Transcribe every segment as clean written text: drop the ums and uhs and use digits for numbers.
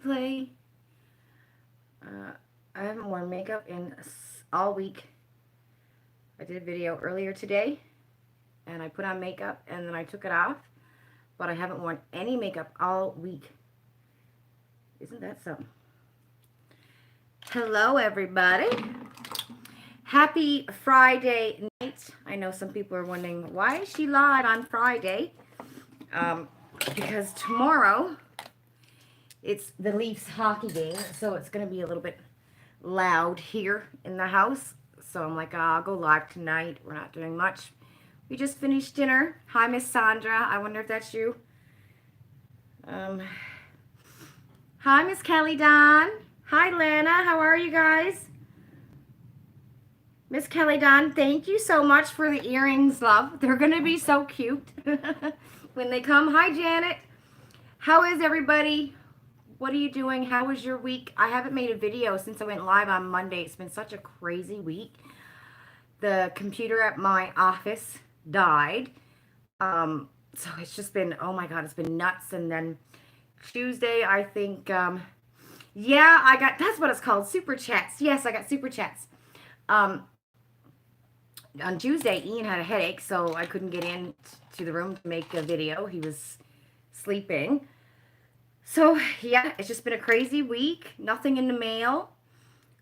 replay. I haven't worn makeup in all week. I did a video earlier today and I put on makeup and then I took it off, but I haven't worn any makeup all week. Isn't that something? Hello, everybody. Happy Friday night. I know some people are wondering, why is she live on Friday? Because tomorrow it's the Leafs hockey game, so it's going to be a little bit loud here in the house. So I'm like, I'll go live tonight. We're not doing much. We just finished dinner. Hi, Miss Sandra. I wonder if that's you. Hi, Miss Kelly Don. Hi, Lana. How are you guys? Miss Kelly Don, thank you so much for the earrings, love. They're going to be so cute when they come. Hi, Janet. How is everybody? What are you doing? How was your week? I haven't made a video since I went live on Monday. It's been such a crazy week. The computer at my office died. So it's just been, oh my God, it's been nuts. And then Tuesday, I think, yeah, I got, that's what it's called, super chats. Yes, I got super chats. On Tuesday, Ian had a headache, so I couldn't get in to the room to make a video. He was sleeping. So, yeah, it's just been a crazy week. Nothing in the mail.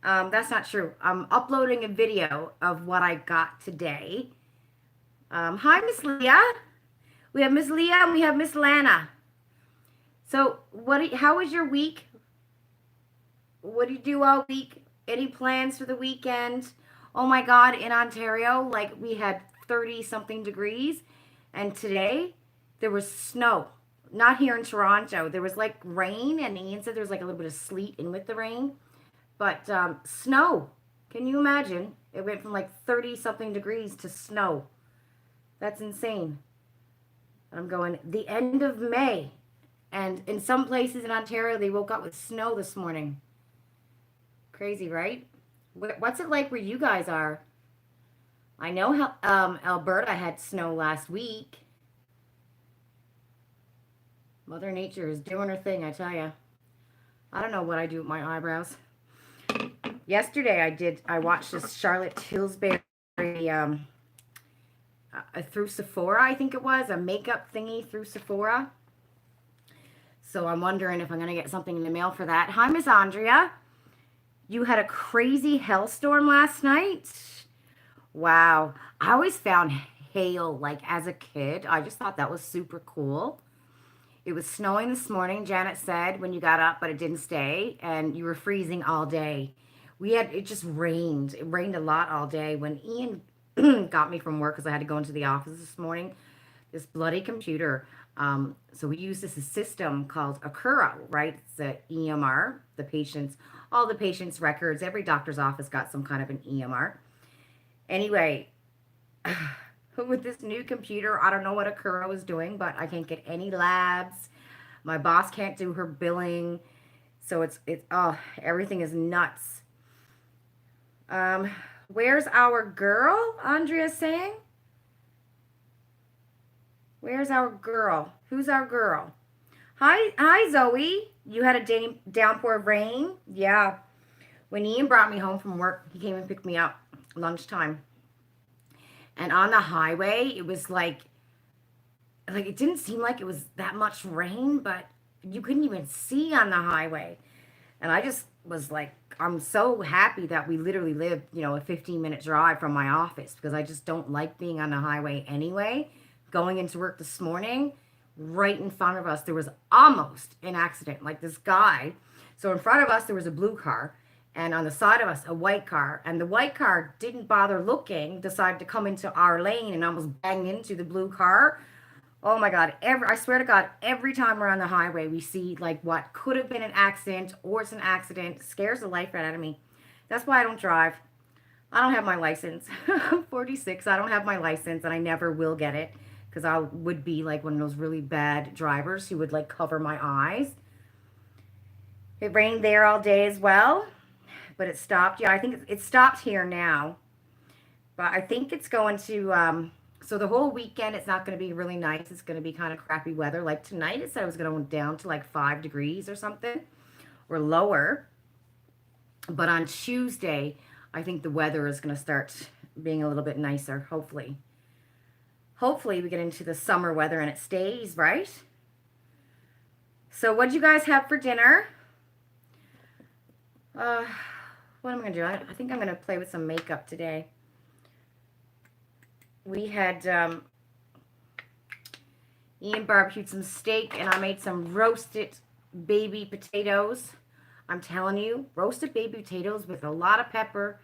That's not true. I'm uploading a video of what I got today. Hi, Miss Leah. We have Miss Leah and we have Miss Lana. So, how was your week? What do you do all week? Any plans for the weekend? Oh my God, in Ontario, like we had 30-something degrees. And today, there was snow. Not here in Toronto. There was like rain, and Ian said there was like a little bit of sleet in with the rain. But snow. Can you imagine? It went from like 30-something degrees to snow. That's insane. I'm going, the end of May. And in some places in Ontario, they woke up with snow this morning. Crazy, right? What's it like where you guys are? I know how Alberta had snow last week. Mother Nature is doing her thing, I tell you. I don't know what I do with my eyebrows. Yesterday I watched this Charlotte Tilbury through Sephora, I think it was, a makeup thingy through Sephora. So I'm wondering if I'm going to get something in the mail for that. Hi, Miss Andrea. You had a crazy hailstorm last night? Wow. I always found hail, like, as a kid. I just thought that was super cool. It was snowing this morning, Janet said, when you got up, but it didn't stay, and you were freezing all day. It just rained. It rained a lot all day. When Ian got me from work, because I had to go into the office this morning, this bloody computer. So we use this system called Acura, right? It's the EMR, all the patient's records. Every doctor's office got some kind of an EMR. Anyway, with this new computer, I don't know what Acura was doing, but I can't get any labs. My boss can't do her billing. So everything is nuts. Where's our girl? Andrea's saying. Where's our girl? Who's our girl? Hi, Zoe. You had a downpour of rain? Yeah. When Ian brought me home from work, he came and picked me up lunchtime. And on the highway, it was like it didn't seem like it was that much rain, but you couldn't even see on the highway. And I just was like, I'm so happy that we literally live, a 15-minute drive from my office, because I just don't like being on the highway anyway. Going into work this morning, right in front of us, there was almost an accident. Like this guy. So in front of us, there was a blue car. And on the side of us, a white car. And the white car didn't bother looking, decided to come into our lane and almost bang into the blue car. Oh my God. I swear to God, every time we're on the highway, we see like what could have been an accident, or it's an accident. It scares the life right out of me. That's why I don't drive. I don't have my license. I'm 46. I don't have my license, and I never will get it, because I would be like one of those really bad drivers who would like cover my eyes. It rained there all day as well, but it stopped. Yeah, I think it stopped here now. But I think it's going to, so the whole weekend, it's not going to be really nice. It's going to be kind of crappy weather. Like tonight, it said it was going to go down to like 5 degrees or something. or lower. But on Tuesday, I think the weather is going to start being a little bit nicer, hopefully. Hopefully we get into the summer weather and it stays, right? So what did you guys have for dinner? What am I going to do? I think I'm going to play with some makeup today. We had, Ian barbecued some steak and I made some roasted baby potatoes. I'm telling you, roasted baby potatoes with a lot of pepper,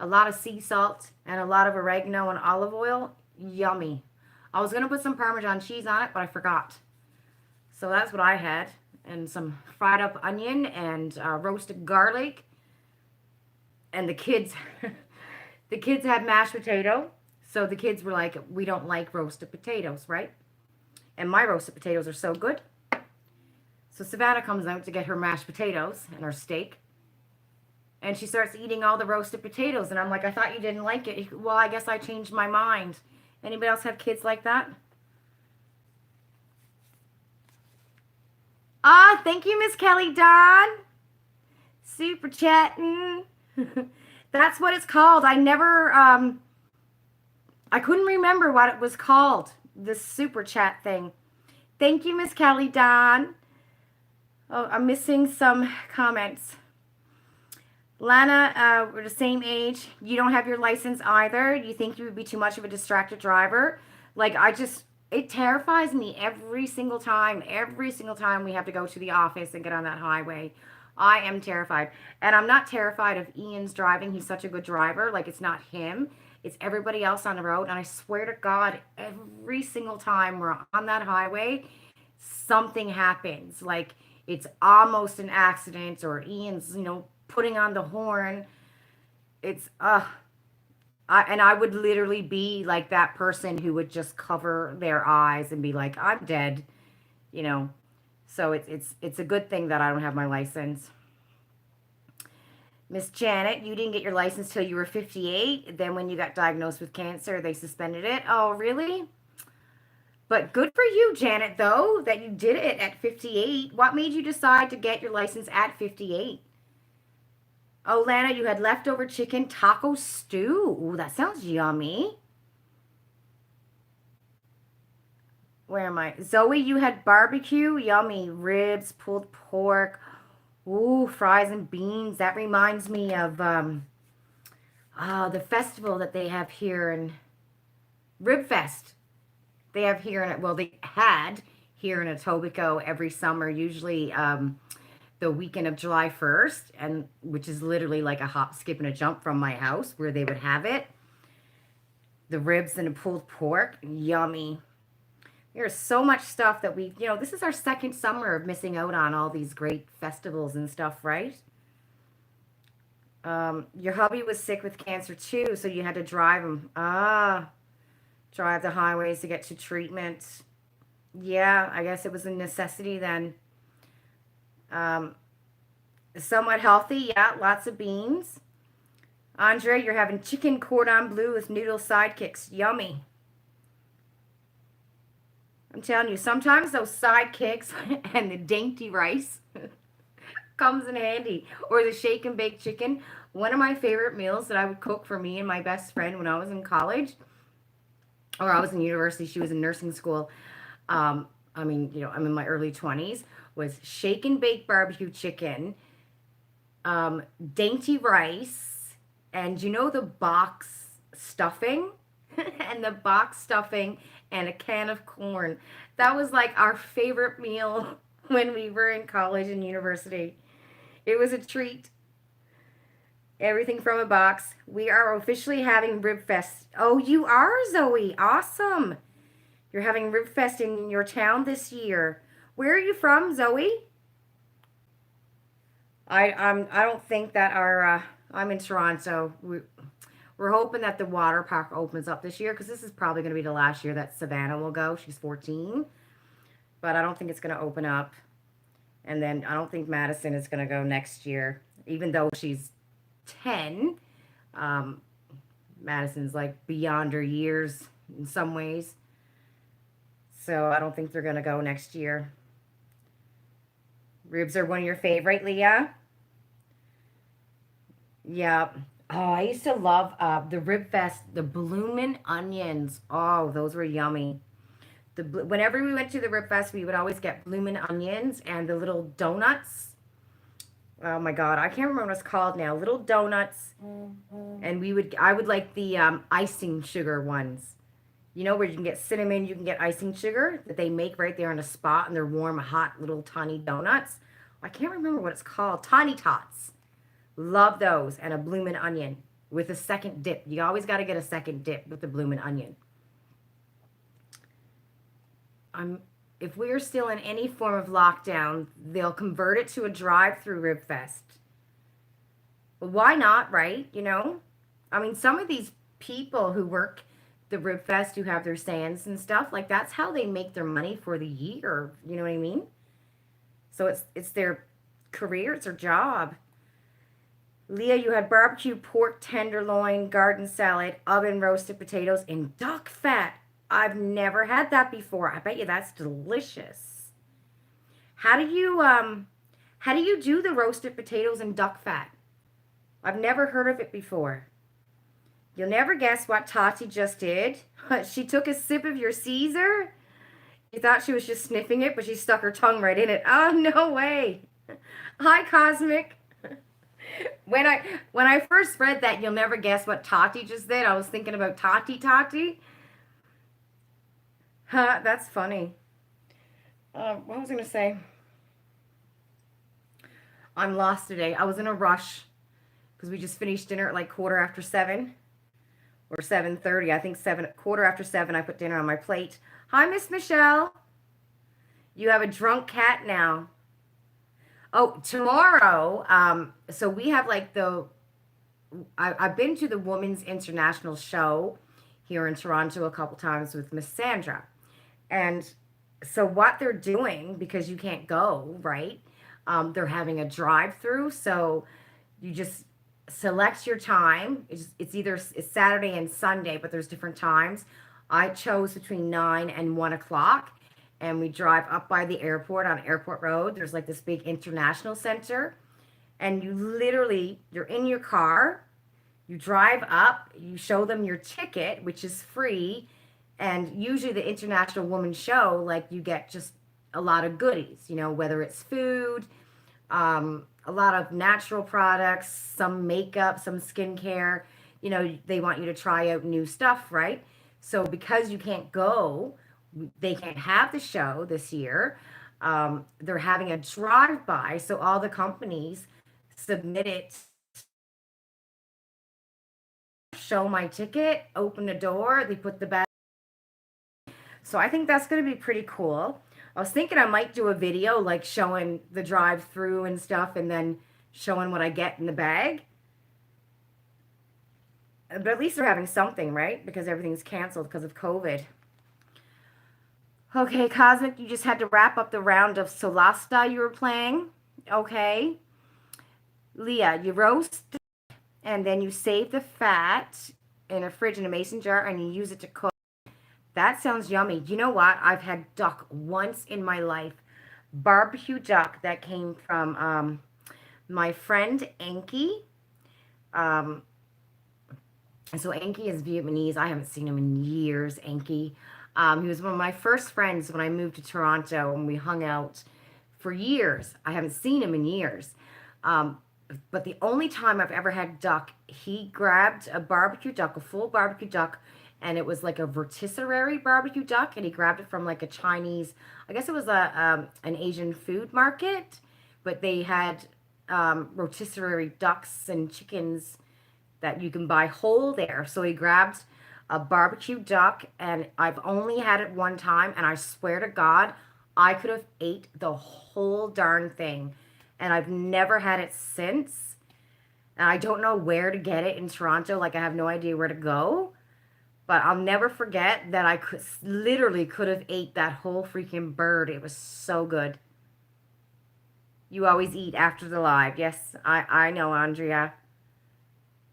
a lot of sea salt, and a lot of oregano and olive oil. Yummy. I was going to put some Parmesan cheese on it, but I forgot. So that's what I had. And some fried up onion and roasted garlic. And the kids, the kids had mashed potato. So the kids were like, we don't like roasted potatoes, right? And my roasted potatoes are so good. So Savannah comes out to get her mashed potatoes and her steak. And she starts eating all the roasted potatoes. And I'm like, I thought you didn't like it. Well, I guess I changed my mind. Anybody else have kids like that? Ah, thank you, Miss Kelly Dawn. Super chatting. That's what it's called. I never, I couldn't remember what it was called. This super chat thing. Thank you, Miss Kelly Dawn. Oh, I'm missing some comments. Lana, we're the same age. You don't have your license either. You think you would be too much of a distracted driver? Like, it terrifies me every single time. Every single time we have to go to the office and get on that highway. I am terrified. And I'm not terrified of Ian's driving. He's such a good driver. Like, it's not him. It's everybody else on the road. And I swear to God, every single time we're on that highway, something happens. Like, it's almost an accident or Ian's, putting on the horn. It's, I would literally be like that person who would just cover their eyes and be like, I'm dead, So it's a good thing that I don't have my license. Miss Janet, you didn't get your license till you were 58. Then when you got diagnosed with cancer, they suspended it. Oh, really? But good for you, Janet, though, that you did it at 58. What made you decide to get your license at 58? Oh, Lana, you had leftover chicken taco stew. Ooh, that sounds yummy. Where am I? Zoe, you had barbecue. Yummy. Ribs, pulled pork. Ooh, fries and beans. That reminds me of the festival that they have here in Rib Fest. They have here in, well, they had here in Etobicoke every summer, usually the weekend of July 1st, and which is literally like a hop, skip, and a jump from my house where they would have it. The ribs and the pulled pork, yummy. There's so much stuff that we, this is our second summer of missing out on all these great festivals and stuff, right? Your hubby was sick with cancer too, so you had to drive him. Drive the highways to get to treatment. Yeah, I guess it was a necessity then. Somewhat healthy, yeah, lots of beans. Andre, you're having chicken cordon bleu with noodle sidekicks. Yummy. I'm telling you, sometimes those sidekicks and the dainty rice comes in handy. Or the shake and bake chicken. One of my favorite meals that I would cook for me and my best friend when I was in college, or I was in university, she was in nursing school. I'm in my early 20s, was shake and bake barbecue chicken, dainty rice, and the box stuffing? And the box stuffing and a can of corn. That was like our favorite meal when we were in college and university. It was a treat. Everything from a box. We are officially having Rib Fest. Oh, you are, Zoe. Awesome. You're having Rib Fest in your town this year. Where are you from, Zoe? I don't think that I'm in Toronto. We're hoping that the water park opens up this year because this is probably going to be the last year that Savannah will go. She's 14. But I don't think it's going to open up. And then I don't think Madison is going to go next year. Even though she's 10. Madison's like beyond her years in some ways. So I don't think they're going to go next year. Ribs are one of your favorite, Leah? Yeah. Oh, I used to love the Rib Fest, the bloomin' onions. Oh, those were yummy. Whenever we went to the Rib Fest, we would always get bloomin' onions and the little donuts. Oh my God, I can't remember what it's called now. Little donuts, and I would like the icing sugar ones. You know where you can get cinnamon, you can get icing sugar that they make right there on a spot, and they're warm, hot, little tiny donuts. I can't remember what it's called. Tiny Tots. Love those, and a bloomin' onion with a second dip. You always got to get a second dip with the bloomin' onion. I'm If we're still in any form of lockdown, they'll convert it to a drive-through Rib Fest. Well, why not, right? I mean, some of these people who work the Rib Fest who have their stands and stuff, like that's how they make their money for the year. You know what I mean? So it's their career, it's their job. Leah, you had barbecue pork tenderloin, garden salad, oven roasted potatoes, and duck fat. I've never had that before. I bet you that's delicious. How do you do the roasted potatoes and duck fat? I've never heard of it before. You'll never guess what Tati just did. She took a sip of your Caesar. You thought she was just sniffing it, but she stuck her tongue right in it. Oh, no way. Hi, Cosmic. When I first read that, you'll never guess what Tati just did. I was thinking about Tati. Huh, that's funny. What was I going to say? I'm lost today. I was in a rush because we just finished dinner at like 7:15 or 7:30. I think 7:15. I put dinner on my plate. Hi, Miss Michelle. You have a drunk cat now. Oh, tomorrow. So we have like I've been to the Women's International Show here in Toronto a couple times with Miss Sandra. And so what they're doing, because you can't go, right? They're having a drive-through. So you just select your time. It's Saturday and Sunday, but there's different times. I chose between 9 and 1 o'clock. And we drive up by the airport on Airport Road. There's like this big international center. And you're in your car. You drive up, you show them your ticket, which is free. And usually the International Woman Show, like you get just a lot of goodies, whether it's food, a lot of natural products, some makeup, some skincare. They want you to try out new stuff, right? So because you can't go, they can't have the show this year. They're having a drive-by, so all the companies submit it. Show my ticket, open the door, they put the bag. So I think that's going to be pretty cool. I was thinking I might do a video like showing the drive-through and stuff and then showing what I get in the bag. But at least they're having something, right? Because everything's canceled because of COVID. Okay, Cosmic, you just had to wrap up the round of Solasta you were playing. Okay. Leah, you roast and then you save the fat in a fridge in a mason jar and you use it to cook. That sounds yummy. You know what? I've had duck once in my life. Barbecue duck that came from my friend Enki. And so Enki is Vietnamese. I haven't seen him in years, Enki. He was one of my first friends when I moved to Toronto and we hung out for years. I haven't seen him in years. But the only time I've ever had duck, he grabbed a barbecue duck, a full barbecue duck, and it was like a rotisserie barbecue duck, and he grabbed it from like a Chinese, I guess it was an Asian food market, but they had rotisserie ducks and chickens that you can buy whole there. So he grabbed a barbecue duck, and I've only had it one time, and I swear to God, I could have ate the whole darn thing, and I've never had it since. And I don't know where to get it in Toronto. Like, I have no idea where to go. But I'll never forget that I literally could have ate that whole freaking bird. It was so good. You always eat after the live. Yes, I know, Andrea.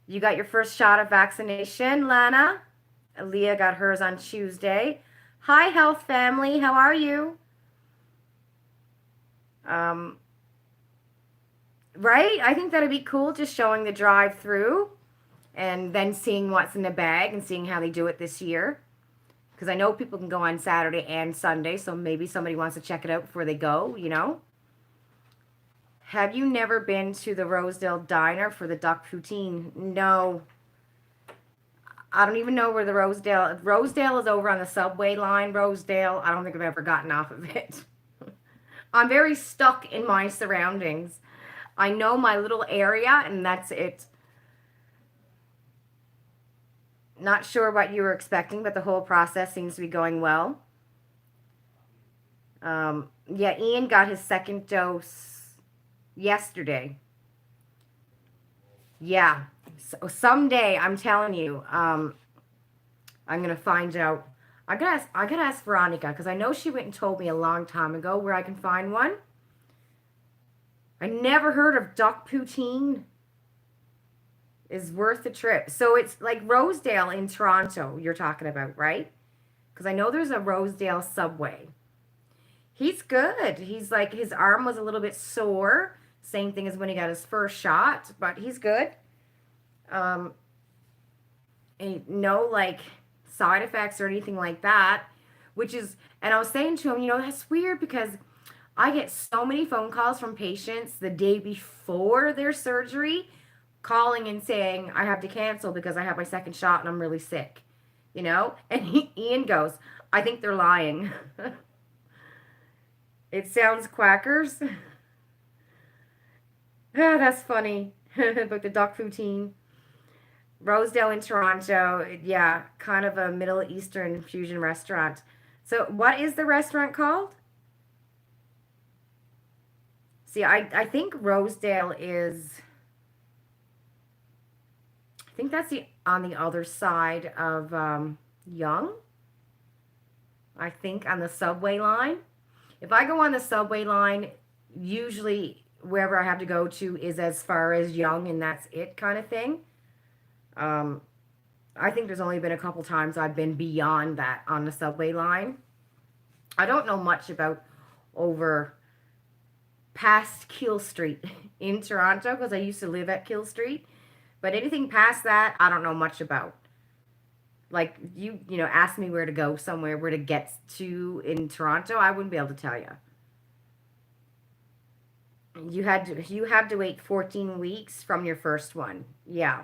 You got your first shot of vaccination, Lana. Leah got hers on Tuesday. Hi, health family. How are you? Right? I think that'd be cool, just showing the drive through and then seeing what's in the bag and seeing how they do it this year. Because I know people can go on Saturday and Sunday, so maybe somebody wants to check it out before they go, you know? Have you never been to the Rosedale Diner for the duck poutine? No. I don't even know where the Rosedale is over on the subway line, Rosedale. I don't think I've ever gotten off of it. I'm very stuck in my surroundings. I know my little area, and that's it. Not sure what you were expecting, but the whole process seems to be going well. Yeah, Ian got his second dose yesterday. Yeah. So someday, I'm telling you, I'm gonna find out. I gotta ask Veronica because I know she went and told me a long time ago where I can find one. I never heard of duck poutine. Is worth the trip. So it's like Rosedale in Toronto. You're talking about, right? Because I know there's a Rosedale subway. He's good. He's like his arm was a little bit sore. Same thing as when he got his first shot, but he's good. Um, and no like side effects or anything like that. Which is, and I was saying to him, you know, that's weird because I get so many phone calls from patients the day before their surgery calling and saying, I have to cancel because I have my second shot and I'm really sick, you know? And Ian goes, I think they're lying. It sounds quackers. Ah, that's funny. But the duck poutine. Rosedale in Toronto. Yeah, kind of a Middle Eastern fusion restaurant. So, what is the restaurant called? See, I think Rosedale is. I think that's the on the other side of Young. I think on the subway line. If I go on the subway line, usually wherever I have to go to is as far as Young, and that's it kind of thing. Um, I think there's only been a couple times I've been beyond that on the subway line. I don't know much about over past Kill Street in Toronto because I used to live at Kill Street. But anything past that, I don't know much about. Like you know, ask me where to go somewhere, where to get to in Toronto, I wouldn't be able to tell you. You had to wait 14 weeks from your first one. Yeah.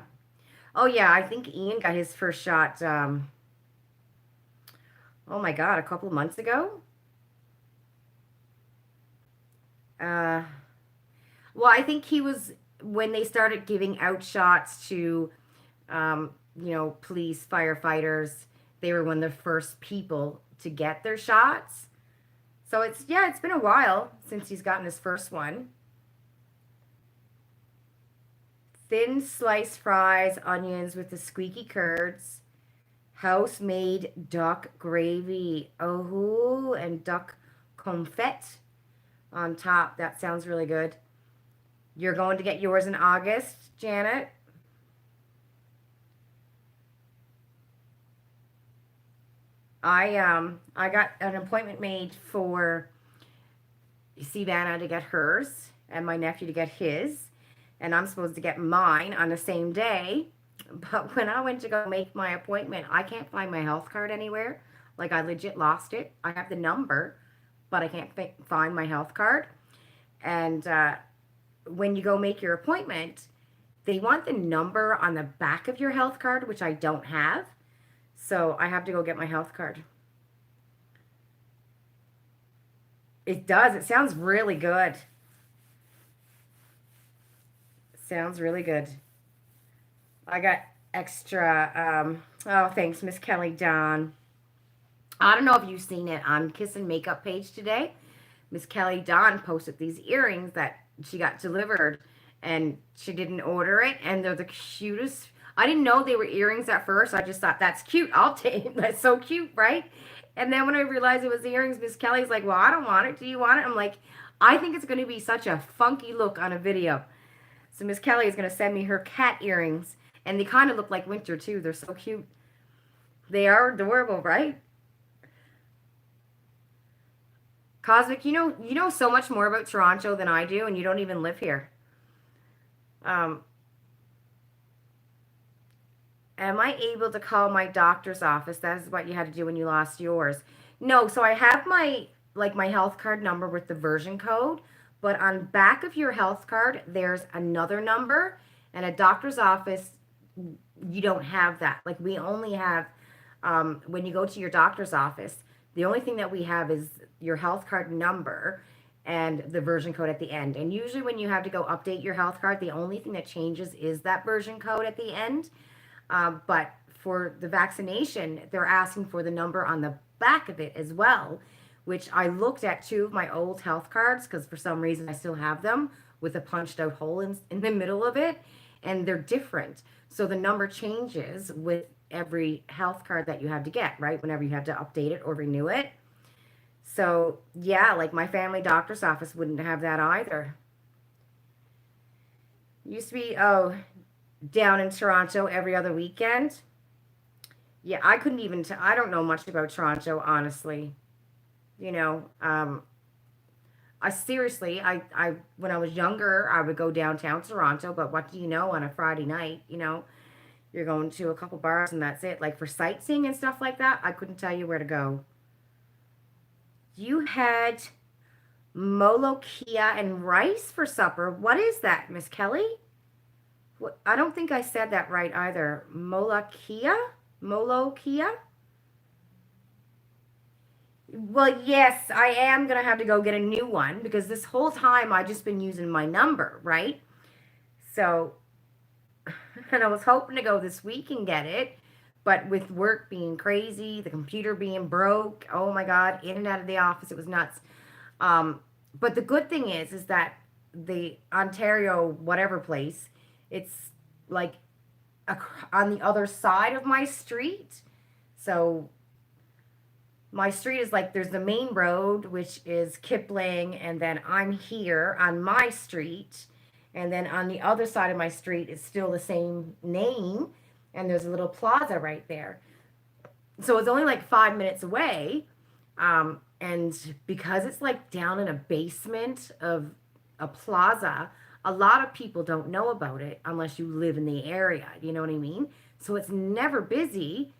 Oh yeah, I think Ian got his first shot. Oh my God, a couple of months ago. Uh, well, I think he was when they started giving out shots to, you know, police, firefighters. They were one of the first people to get their shots. So it's yeah, it's been a while since he's gotten his first one. Thin sliced fries, onions with the squeaky curds, house made duck gravy, oh, and duck confit on top. That sounds really good. You're going to get yours in August, Janet. I got an appointment made for Savannah to get hers and my nephew to get his, and I'm supposed to get mine on the same day. But when I went to go make my appointment, I can't find my health card anywhere. Like I legit lost it. I have the number, but I can't find my health card. And when you go make your appointment, they want the number on the back of your health card, which I don't have. So I have to go get my health card. It does. It sounds really good. Sounds really good. I got extra. Oh, thanks, Miss Kelly Dawn. I don't know if you've seen it on Kiss and Makeup page today. Miss Kelly Dawn posted these earrings that she got delivered and she didn't order it and they're the cutest. I didn't know they were earrings at first. I just thought that's cute. I'll take that's so cute, right? And then when I realized it was earrings, Miss Kelly's like, "Well, I don't want it. Do you want it?" I'm like, "I think it's going to be such a funky look on a video." So Miss Kelly is going to send me her cat earrings and they kind of look like winter too. They're so cute. They are adorable, right? Cosmic, you know so much more about Toronto than I do, and you don't even live here. Um, am I able to call my doctor's office? That is what you had to do when you lost yours. No, so I have my health card number with the version code, but on back of your health card there's another number, and a doctor's office you don't have that. Like we only have when you go to your doctor's office, the only thing that we have is your health card number and the version code at the end. And usually when you have to go update your health card, the only thing that changes is that version code at the end. But for the vaccination, they're asking for the number on the back of it as well, which I looked at two of my old health cards because for some reason I still have them with a punched out hole in the middle of it, and they're different. So the number changes with every health card that you have to get, right? Whenever you have to update it or renew it. So, yeah, like my family doctor's office wouldn't have that either. Used to be, oh, down in Toronto every other weekend. Yeah, I couldn't even, I don't know much about Toronto, honestly. You know, I seriously, when I was younger, I would go downtown Toronto, but what do you know on a Friday night, you're going to a couple bars and that's it. Like for sightseeing and stuff like that, I couldn't tell you where to go. You had molokia and rice for supper. What is that, Miss Kelly? What, I don't think I said that right either. Molokia? Molokia? Well, yes, I am going to have to go get a new one because this whole time I've just been using my number, right? So, and I was hoping to go this week and get it, but with work being crazy, the computer being broke, oh my God, in and out of the office, it was nuts. Um, but the good thing is that the Ontario whatever place, it's like on the other side of my street. So my street is like there's the main road, which is Kipling, and then I'm here on my street. And then on the other side of my street, it's still the same name, and there's a little plaza right there. So it's only like 5 minutes away. And because it's like down in a basement of a plaza, a lot of people don't know about it unless you live in the area. You know what I mean? So it's never busy,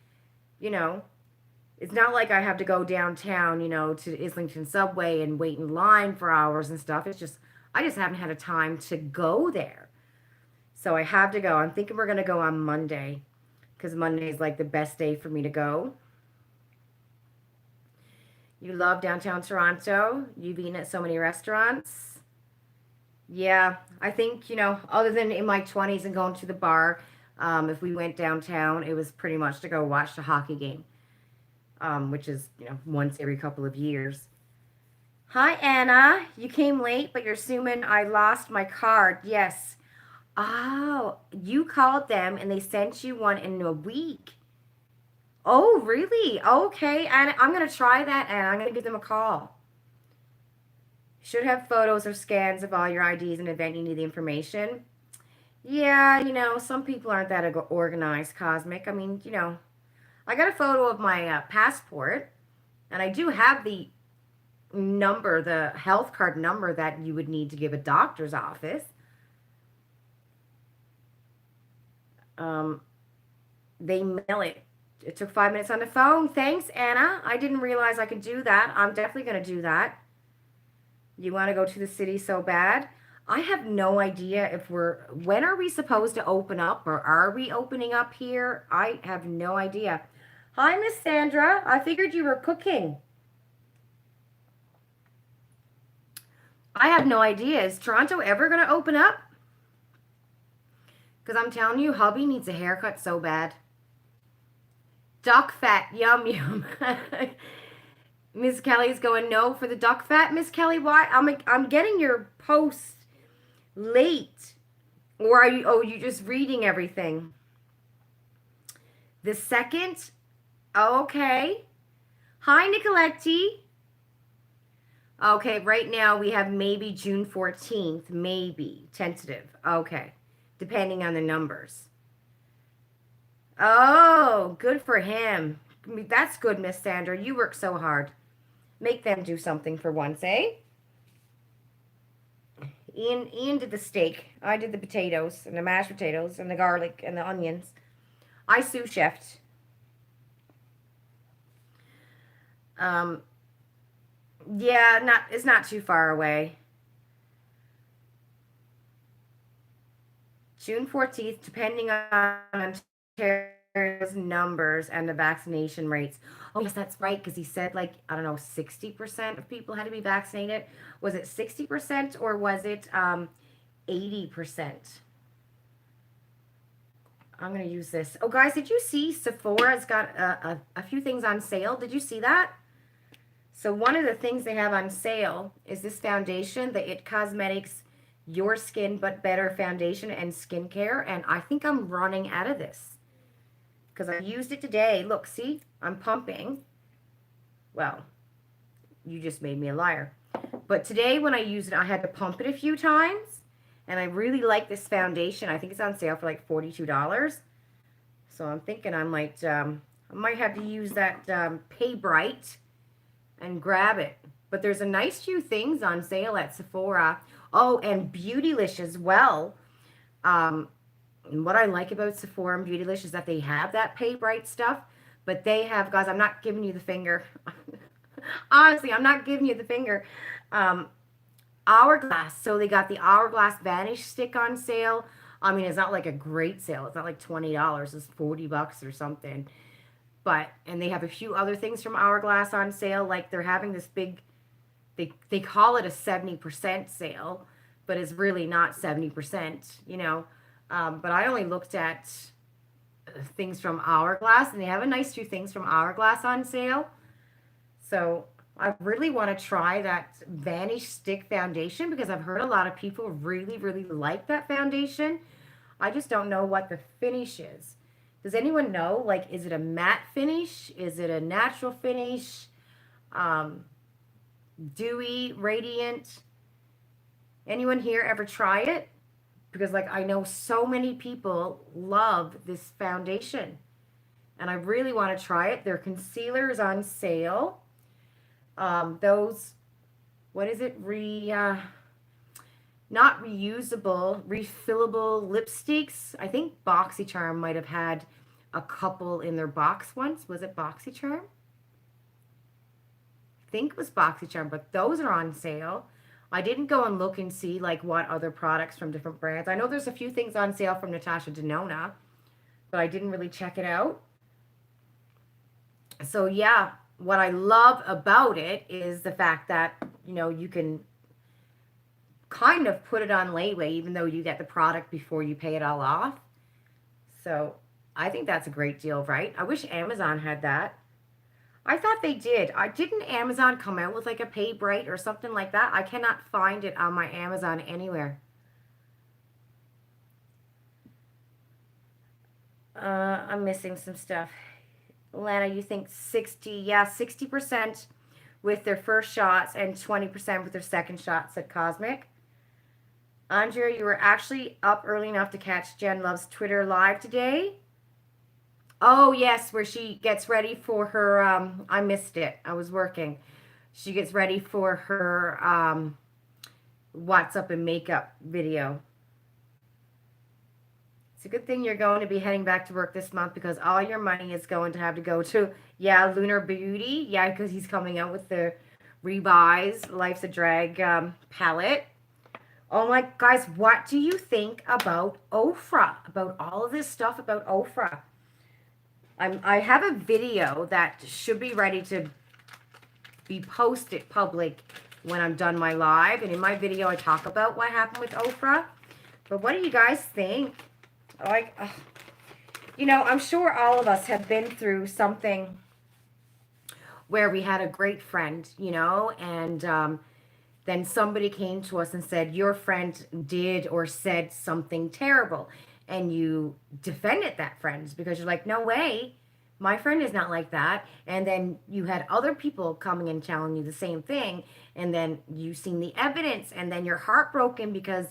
you know. It's not like I have to go downtown, to Islington Subway and wait in line for hours and stuff. It's just, I just haven't had a time to go there. So I have to go. I'm thinking we're going to go on Monday because Monday is like the best day for me to go. You love downtown Toronto. You've eaten at so many restaurants. Yeah, I think, other than in my 20s and going to the bar, if we went downtown, it was pretty much to go watch the hockey game, which is, once every couple of years. Hi, Anna. You came late, but you're assuming I lost my card. Yes. Oh, you called them and they sent you one in a week. Oh, really? Okay. And I'm going to try that and I'm going to give them a call. Should have photos or scans of all your IDs in the event you need the information. Yeah, some people aren't that organized, Cosmic. I mean, I got a photo of my passport and I do have the number, the health card number that you would need to give a doctor's office. They mail it. It took 5 minutes on the phone. Thanks, Anna. I didn't realize I could do that. I'm definitely going to do that. You want to go to the city so bad? I have no idea when are we supposed to open up, or are we opening up here? I have no idea. Hi, Miss Sandra. I figured you were cooking. I have no idea. Is Toronto ever going to open up? Because I'm telling you, hubby needs a haircut so bad. Duck fat, yum yum. Miss Kelly's going no for the duck fat. Miss Kelly, why? I'm getting your post late, or are you? Oh, you just reading everything. The second, okay. Hi, Nicoletti. Okay, right now we have maybe June 14th, maybe tentative. Okay, depending on the numbers. Oh, good for him. That's good, Miss Sandra. You work so hard. Make them do something for once, eh? Ian did the steak. I did the potatoes and the mashed potatoes and the garlic and the onions. I sous chefed. Um, yeah, it's not too far away. June 14th, depending on Ontario's numbers and the vaccination rates. Oh, yes, that's right, because he said, like, I don't know, 60% of people had to be vaccinated. Was it 60% or was it 80%? I'm going to use this. Oh, guys, did you see Sephora's got a few things on sale? Did you see that? So one of the things they have on sale is this foundation, the It Cosmetics Your Skin But Better Foundation and Skincare. And I think I'm running out of this because I used it today. Look, see, I'm pumping. Well, you just made me a liar. But today when I used it, I had to pump it a few times. And I really like this foundation. I think it's on sale for like $42. So I'm thinking I might have to use that Pay Bright and grab it. But there's a nice few things on sale at Sephora. Oh, and Beautylish as well. And what I like about Sephora and Beautylish is that they have that Pay Bright stuff, but they have, guys, I'm not giving you the finger. Honestly, I'm not giving you the finger. Um, Hourglass. So they got the Hourglass Vanish stick on sale. I mean, it's not like a great sale. It's not like $20. It's $40 or something. But, and they have a few other things from Hourglass on sale. Like they're having this big, they call it a 70% sale, but it's really not 70%, you know. But I only looked at things from Hourglass, and they have a nice few things from Hourglass on sale. So I really want to try that Vanish Stick Foundation because I've heard a lot of people really, really like that foundation. I just don't know what the finish is. Does anyone know? Like, is it a matte finish? Is it a natural finish? Um, Dewy, radiant? Anyone here ever try it? Because, like, I know so many people love this foundation. And I really want to try it. Their concealer is on sale. Those, what is it? Not reusable, refillable lipsticks. I think BoxyCharm might have had a couple in their box once. Was it BoxyCharm? I think it was BoxyCharm, but those are on sale. I didn't go and look and see like what other products from different brands. I know there's a few things on sale from Natasha Denona, but I didn't really check it out. So yeah, what I love about it is the fact that, you know, you can kind of put it on layaway even though you get the product before you pay it all off. So I think that's a great deal, right? I wish Amazon had that. I thought they did. Didn't Amazon come out with like a Pay Bright or something like that? I cannot find it on my Amazon anywhere. I'm missing some stuff. Lana, you think 60? Yeah, 60% with their first shots and 20% with their second shot, said Cosmic. Andrea, you were actually up early enough to catch Jen Love's Twitter live today. Oh, yes, where she gets ready for her, I missed it. I was working. She gets ready for her, What's Up in Makeup video. It's a good thing you're going to be heading back to work this month because all your money is going to have to go to, yeah, Lunar Beauty. Yeah, because he's coming out with the Rebuys Life's a Drag palette. Oh my, guys, what do you think about Ofra? About all of this stuff about Ofra? I have a video that should be ready to be posted public when I'm done my live. And in my video, I talk about what happened with Ofra. But what do you guys think? Like, you know, I'm sure all of us have been through something where we had a great friend, you know, and then somebody came to us and said, your friend did or said something terrible. And you defended that friend because you're like, no way, my friend is not like that. And then you had other people coming and telling you the same thing. And then you've seen the evidence and then you're heartbroken because,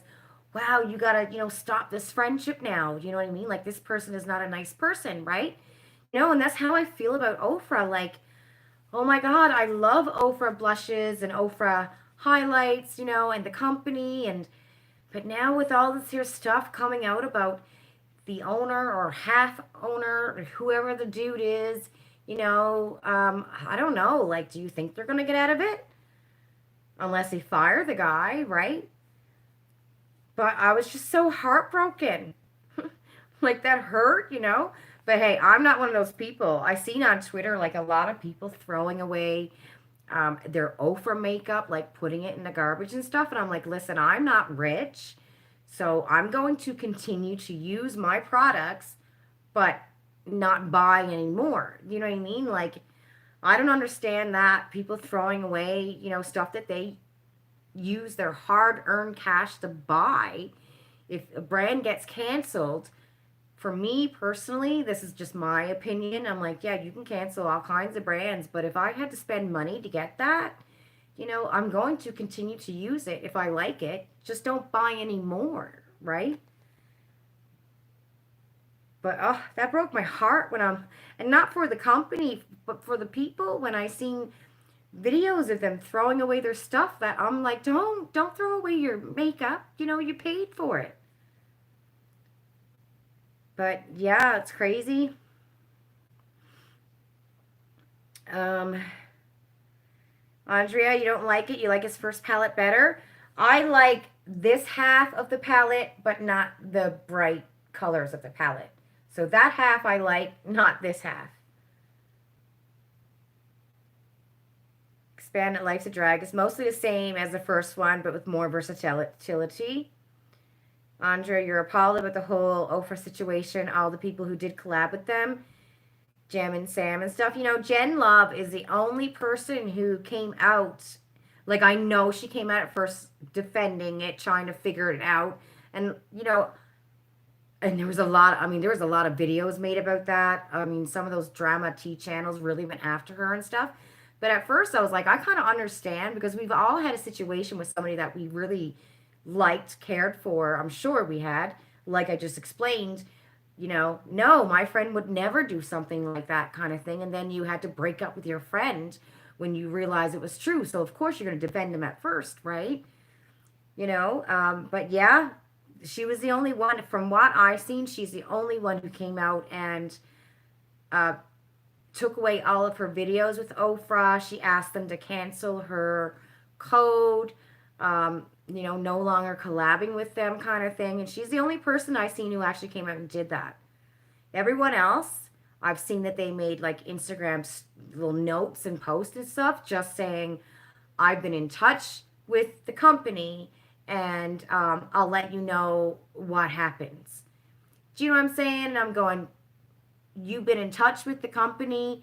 wow, you gotta, you know, stop this friendship now. You know what I mean? Like, this person is not a nice person, right? You know, and that's how I feel about Ofra. Like, oh my God, I love Ofra blushes and Ofra highlights, you know, and the company. And But now with all this here stuff coming out about the owner or half owner, or whoever the dude is, I don't know. Like, do you think they're going to get out of it? Unless they fire the guy, right? But I was just so heartbroken. Like, that hurt. But hey, I'm not one of those people. I seen on Twitter, like, a lot of people throwing away their Ofra makeup, like putting it in the garbage and stuff. And I'm like, listen, I'm not rich. So I'm going to continue to use my products, but not buy anymore. You know what I mean? Like, I don't understand that people throwing away, stuff that they use their hard earned cash to buy. If a brand gets canceled, for me personally, this is just my opinion. I'm like, yeah, you can cancel all kinds of brands, but if I had to spend money to get that, I'm going to continue to use it if I like it. Just don't buy any more, right? But oh, that broke my heart and not for the company, but for the people when I seen videos of them throwing away their stuff. That I'm like, don't throw away your makeup. You paid for it. But yeah, it's crazy. Um, Andrea, you don't like it. You like his first palette better. I like this half of the palette, but not the bright colors of the palette. So that half I like, not this half. Expanded Life's a Drag is mostly the same as the first one, but with more versatility. Andrea, you're appalled about the whole Oprah situation, all the people who did collab with them, Jam and Sam and stuff. Jen Love is the only person who came out. Like, I know she came out at first defending it, trying to figure it out. And there was a lot, there was a lot of videos made about that. Some of those drama T channels really went after her and stuff. But at first I was like, I kind of understand because we've all had a situation with somebody that we really liked, cared for. I'm sure we had, like I just explained, no, my friend would never do something like that kind of thing. And then you had to break up with your friend when you realized it was true. So of course you're going to defend them at first, right? But yeah, she was the only one, from what I've seen, she's the only one who came out and uh, took away all of her videos with Ofra. She asked them to cancel her code, no longer collabing with them kind of thing. And she's the only person I've seen who actually came out and did that. Everyone else, I've seen that they made like Instagram little notes and posts and stuff just saying, I've been in touch with the company and I'll let you know what happens. Do you know what I'm saying? And I'm going, you've been in touch with the company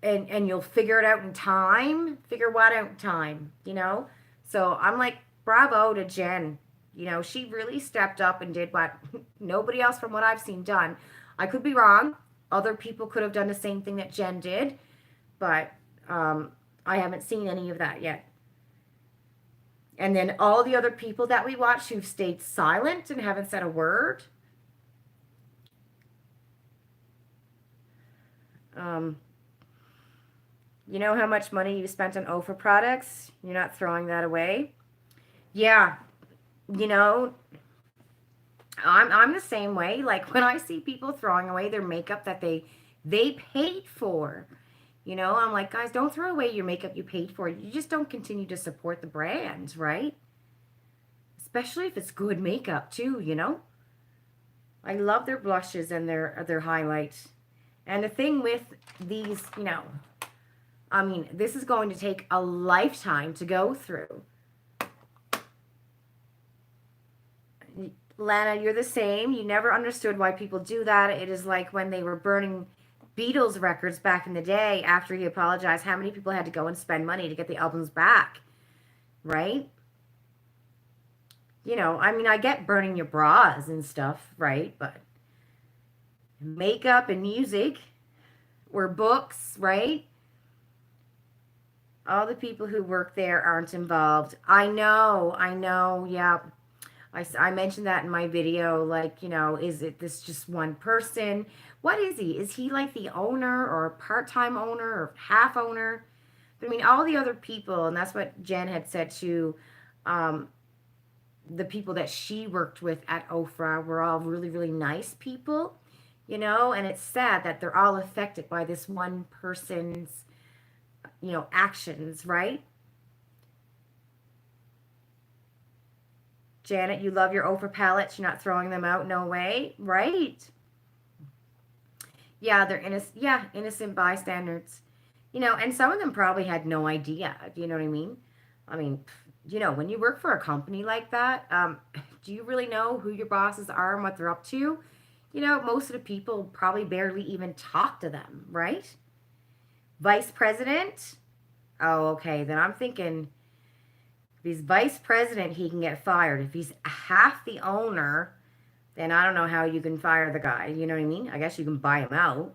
and you'll figure it out in time. Figure what out in time. So I'm like, bravo to Jen. She really stepped up and did what nobody else from what I've seen done. I could be wrong. Other people could have done the same thing that Jen did, but I haven't seen any of that yet. And then all the other people that we watch who've stayed silent and haven't said a word. You know how much money you spent on Ofra products? You're not throwing that away. Yeah, you know, I'm the same way. Like when I see people throwing away their makeup that they paid for, I'm like, guys, don't throw away your makeup you paid for. You just don't continue to support the brand, right? Especially if it's good makeup too. I love their blushes and their highlights. And the thing with these, this is going to take a lifetime to go through. Lana, you're the same. You never understood why people do that. It is like when they were burning Beatles records back in the day after he apologized. How many people had to go and spend money to get the albums back? Right? I get burning your bras and stuff, right? But makeup and music or books, right? All the people who work there aren't involved. I know, yeah. I mentioned that in my video, like, is it this just one person? What is he? Is he like the owner or a part-time owner or half owner? But all the other people, and that's what Jen had said too, the people that she worked with at Ofra were all really, really nice people, you know, and it's sad that they're all affected by this one person's, you know, actions, right? Janet, you love your Ofra palettes. You're not throwing them out. No way. Right. Yeah, they're innocent. Yeah, innocent bystanders. You know, and some of them probably had no idea. Do you know what I mean? I mean, you know, when you work for a company like that, do you really know who your bosses are and what they're up to? You know, most of the people probably barely even talk to them, right? Vice president? Oh, okay. Then I'm thinking if he's vice president, he can get fired. If he's half the owner, then I don't know how you can fire the guy. You know what I mean? I guess you can buy him out.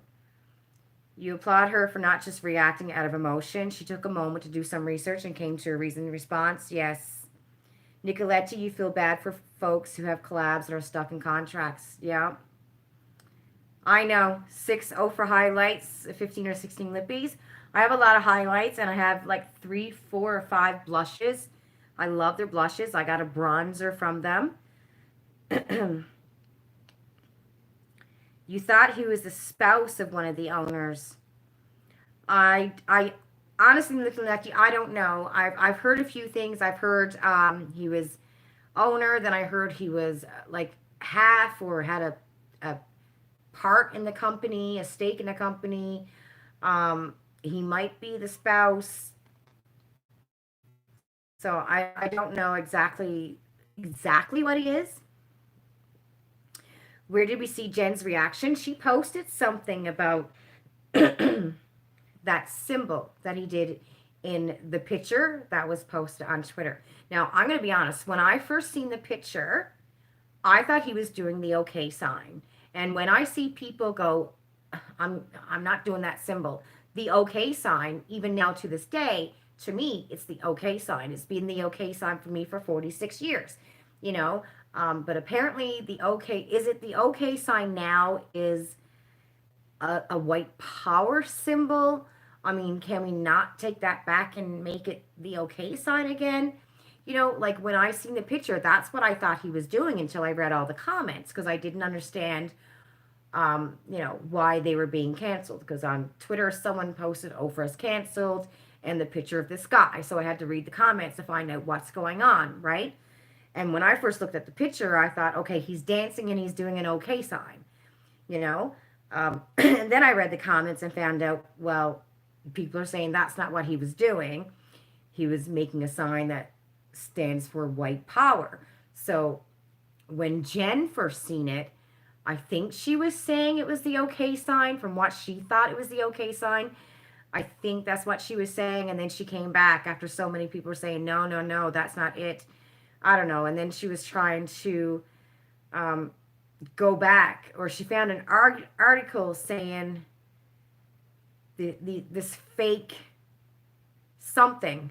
You applaud her for not just reacting out of emotion. She took a moment to do some research and came to a reasoned response. Yes. Nicoletta, you feel bad for folks who have collabs and are stuck in contracts. Yeah. I know. 6 for highlights, 15 or 16 lippies. I have a lot of highlights and I have like 3, 4, or 5 blushes. I love their blushes. I got a bronzer from them. You thought he was the spouse of one of the owners. I honestly, looking at you, I don't know. I've heard a few things. I've heard he was owner. Then I heard he was like half or had a part in the company, a stake in the company. He might be the spouse. So I don't know exactly what he is. Where did we see Jen's reaction? She posted something about that symbol that he did in the picture that was posted on Twitter. Now, I'm going to be honest. When I first seen the picture, I thought he was doing the okay sign. And when I see people go, I'm not doing that symbol. The okay sign, even now to this day, to me, it's the okay sign. It's been the okay sign for me for 46 years, you know. But apparently is it the okay sign now is a white power symbol? I mean, can we not take that back and make it the okay sign again? You know, like when I seen the picture, that's what I thought he was doing until I read all the comments because I didn't understand, you know, why they were being canceled. Because on Twitter, someone posted Ofra's canceled and the picture of this guy. So I had to read the comments to find out what's going on, right? And when I first looked at the picture, I thought, okay, he's dancing and he's doing an okay sign, you know? And then I read the comments and found out, well, people are saying that's not what he was doing. He was making a sign that stands for white power. So when Jen first seen it, I think she was saying it was the okay sign from what she thought it was the okay sign. I think that's what she was saying. And then she came back after so many people were saying, no, no, no, that's not it. I don't know. And then she was trying to go back, or she found an article saying this fake something.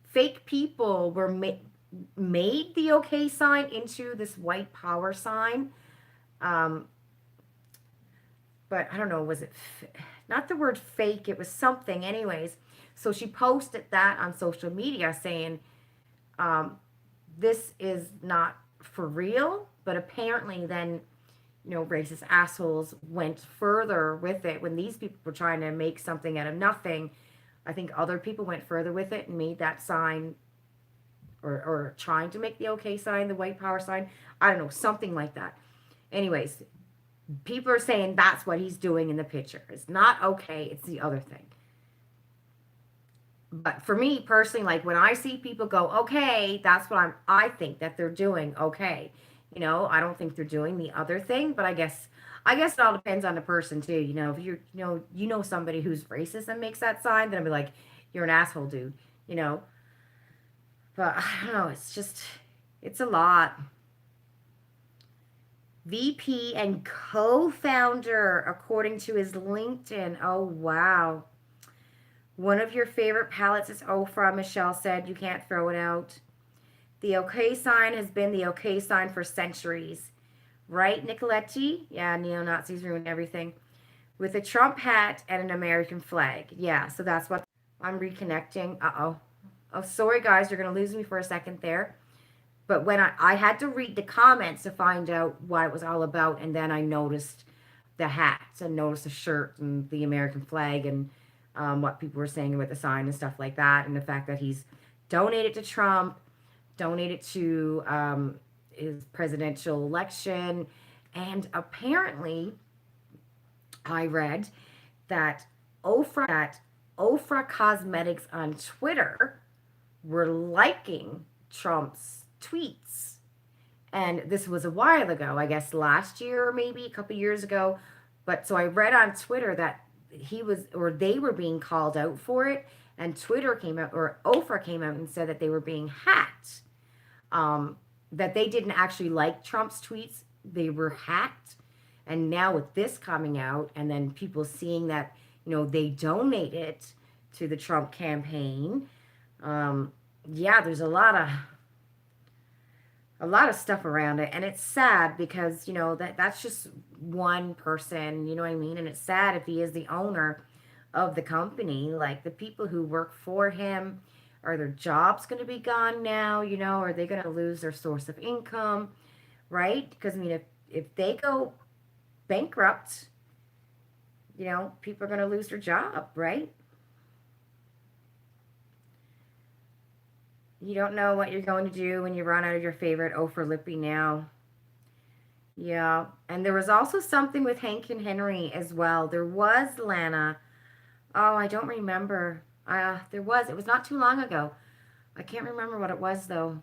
Fake people were made the okay sign into this white power sign. But I don't know, was it not the word fake, it was something anyways. So she posted that on social media saying, this is not for real, but apparently then, you know, racist assholes went further with it when these people were trying to make something out of nothing. I think other people went further with it and made that sign or trying to make the okay sign, the white power sign. I don't know, something like that. Anyways, people are saying that's what he's doing in the picture. It's not okay, it's the other thing. But for me personally, like when I see people go, okay, that's what I think that they're doing okay. You know, I don't think they're doing the other thing, but I guess it all depends on the person too. You know, if you know somebody who's racist and makes that sign, then I'd be like, you're an asshole, dude. You know. But I don't know, it's a lot. VP and co-founder, according to his LinkedIn. Oh wow. One of your favorite palettes is Ofra. Michelle said you can't throw it out. The okay sign has been the okay sign for centuries. Right, Nicoletti? Yeah, neo-Nazis ruined everything. With a Trump hat and an American flag. Yeah, so that's what I'm reconnecting. Uh-oh. Oh, sorry, guys. You're going to lose me for a second there. But when I had to read the comments to find out what it was all about, and then I noticed the hats and noticed the shirt and the American flag and what people were saying about the sign and stuff like that, and the fact that he's donated to Trump, donated to his presidential election, and apparently I read that Ofra Cosmetics on Twitter were liking Trump's tweets. And this was a while ago, I guess last year or maybe a couple years ago. But so I read on Twitter that he was, or they were being called out for it. And Twitter came out, or Ofra came out and said that they were being hacked. That they didn't actually like Trump's tweets, they were hacked. And now with this coming out, and then people seeing that, they donated to the Trump campaign. Yeah, there's a lot of stuff around it, and it's sad because that's just one person, you know what I mean? And it's sad if he is the owner of the company, like the people who work for him, are their jobs going to be gone now? Are they going to lose their source of income, right? Because I mean, if they go bankrupt, people are going to lose their job, right? You don't know what you're going to do when you run out of your favorite O for Lippy now. Yeah. And there was also something with Hank and Henry as well. There was, Lana. Oh, I don't remember. It was not too long ago. I can't remember what it was, though.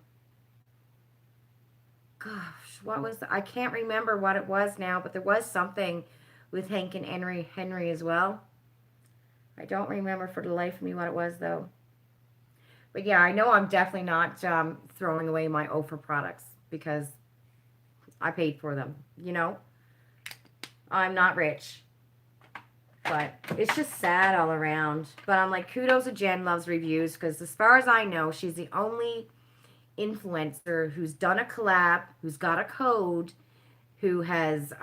Gosh, I can't remember what it was now, but there was something with Hank and Henry as well. I don't remember for the life of me what it was, though. But yeah, I know I'm definitely not throwing away my Oprah products because I paid for them, I'm not rich. But it's just sad all around. But I'm like, kudos to Jen Loves Reviews because as far as I know, she's the only influencer who's done a collab, who's got a code, who has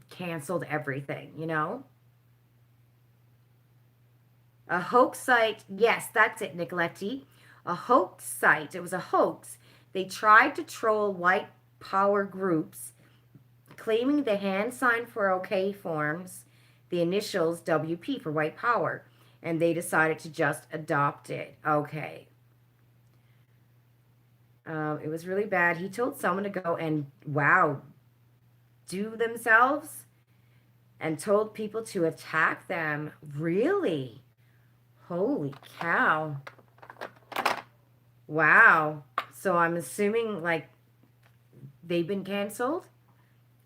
canceled everything, A hoax site. Yes, that's it, Nicoletti. A hoax site. It was a hoax. They tried to troll white power groups, claiming the hand sign for OK forms the initials WP for white power. And they decided to just adopt it. Okay. It was really bad. He told someone to go and, wow, do themselves and told people to attack them. Really? Holy cow. Wow. So I'm assuming, like, they've been canceled?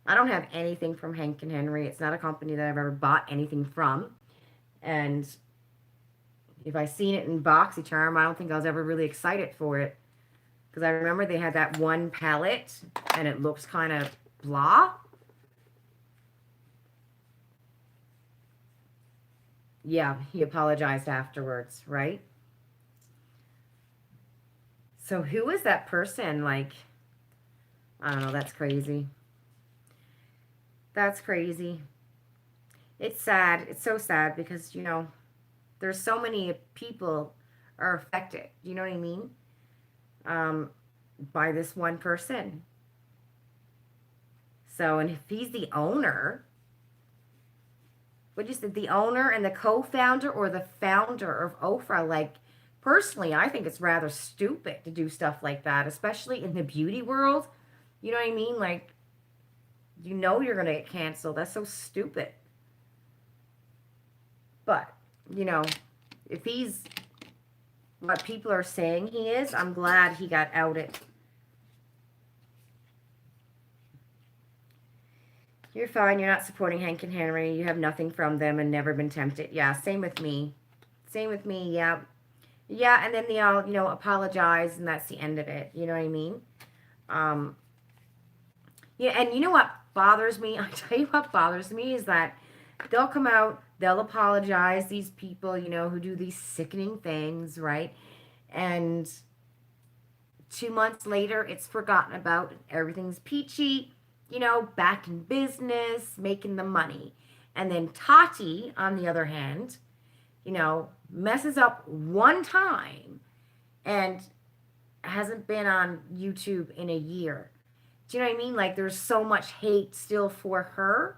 I don't have anything from Hank and Henry. It's not a company that I've ever bought anything from. And if I seen it in BoxyCharm, I don't think I was ever really excited for it. Because I remember they had that one palette, and it looks kind of blah. Yeah, he apologized afterwards, right? So who is that person? Like, I don't know, that's crazy. That's crazy. It's sad. It's so sad because, there's so many people are affected. You know what I mean? By this one person. So, and if he's the owner, what you said, the owner and the co-founder or the founder of Ofra, like, personally, I think it's rather stupid to do stuff like that, especially in the beauty world. You know what I mean? Like, you're going to get canceled. That's so stupid. But, if he's what people are saying he is, I'm glad he got outed. You're fine. You're not supporting Hank and Henry. You have nothing from them and never been tempted. Yeah, same with me. Same with me, yeah. Yeah, and then they all, apologize, and that's the end of it. You know what I mean? Yeah, and you know what bothers me? I tell you what bothers me is that they'll come out, they'll apologize, these people, who do these sickening things, right? And 2 months later, it's forgotten about. Everything's peachy, back in business, making the money. And then Tati, on the other hand, messes up one time and hasn't been on YouTube in a year. Do you know what I mean? Like there's so much hate still for her.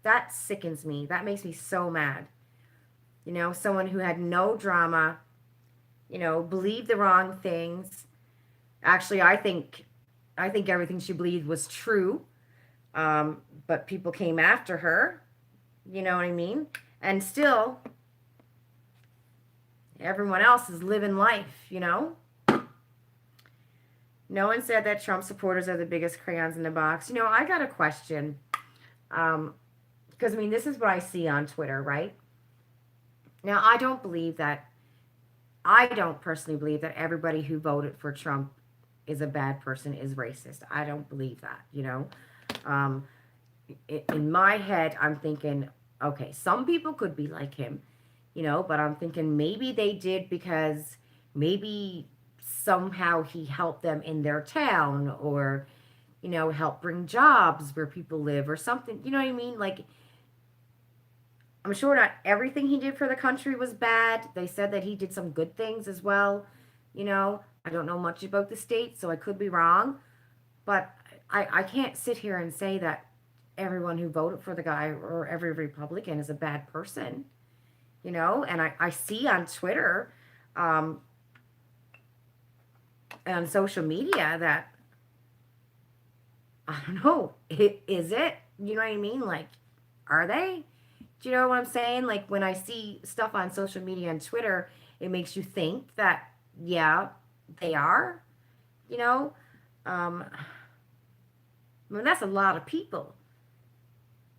That sickens me. That makes me so mad. Someone who had no drama, believed the wrong things. Actually, I think everything she believed was true. But people came after her. You know what I mean? And still, everyone else is living life. No one said that Trump supporters are the biggest crayons in the box. I got a question. Because, this is what I see on Twitter, right? Now, I don't personally believe that everybody who voted for Trump is a bad person, is racist. I don't believe that. Um, in my head, I'm thinking, okay, some people could be like him, but I'm thinking maybe they did because maybe somehow he helped them in their town or, help bring jobs where people live or something. You know what I mean? Like, I'm sure not everything he did for the country was bad. They said that he did some good things as well. I don't know much about the state, so I could be wrong. But I can't sit here and say that everyone who voted for the guy or every Republican is a bad person, And I see on Twitter and on social media that, I don't know, is it? You know what I mean? Like, are they? Do you know what I'm saying? Like, when I see stuff on social media and Twitter, it makes you think that, yeah, they are, you know? Um, that's a lot of people.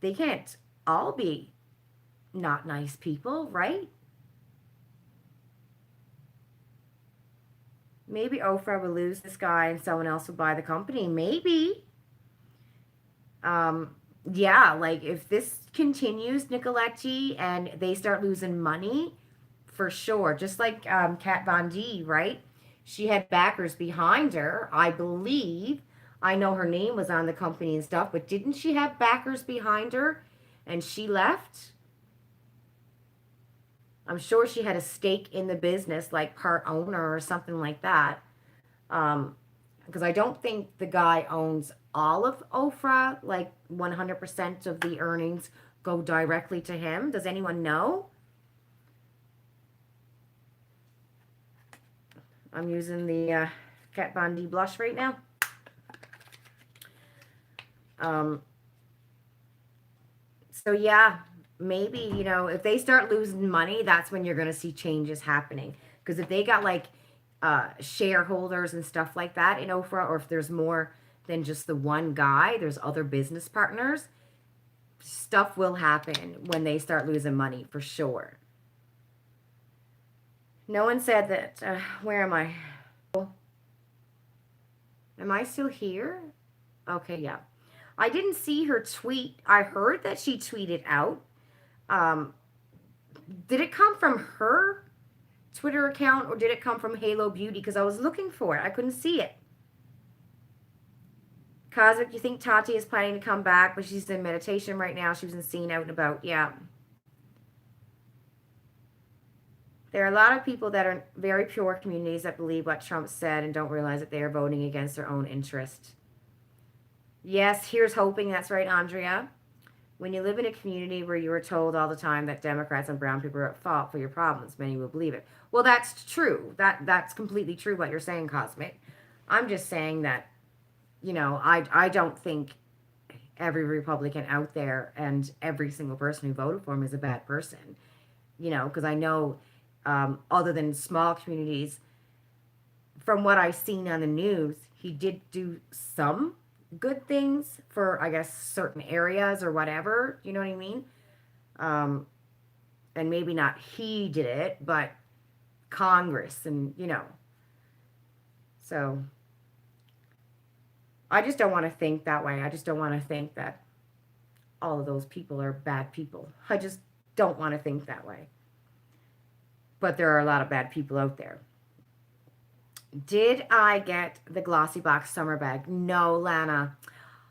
They can't all be not nice people, right? Maybe Oprah will lose this guy and someone else will buy the company. Maybe. Um, yeah, like if this continues, Nicoletti, and they start losing money, for sure. Just like Kat Von D, right? She had backers behind her, I believe. I know her name was on the company and stuff, but didn't she have backers behind her and she left? I'm sure she had a stake in the business, like part owner or something like that. Because I don't think the guy owns all of Ofra, like 100% of the earnings go directly to him. Does anyone know? I'm using the Kat Von D blush right now. So yeah, maybe, if they start losing money, that's when you're going to see changes happening. Because if they got like shareholders and stuff like that in Ofra, or if there's more than just the one guy, there's other business partners, stuff will happen when they start losing money for sure. No one said that. Where am I? Am I still here? Okay, yeah. I didn't see her tweet. I heard that she tweeted out. Um, did it come from her Twitter account or did it come from Halo Beauty? Because I was looking for it. I couldn't see it. Cosmic, you think Tati is planning to come back, but she's in meditation right now. She was seen out and about. Yeah. There are a lot of people that are very pure communities that believe what Trump said and don't realize that they are voting against their own interest. Yes, here's hoping. That's right, Andrea. When you live in a community where you are told all the time that Democrats and brown people are at fault for your problems, many will believe it. Well, that's true. That's completely true what you're saying, Cosmic. I'm just saying that, I don't think every Republican out there and every single person who voted for him is a bad person. Because I know, other than small communities, from what I've seen on the news, he did do some good things for, I guess, certain areas or whatever. You know what I mean? And maybe not he did it, but Congress and, So I just don't want to think that way. I just don't want to think that all of those people are bad people. I just don't want to think that way. But there are a lot of bad people out there. Did I get the Glossy Box summer bag? No, Lana.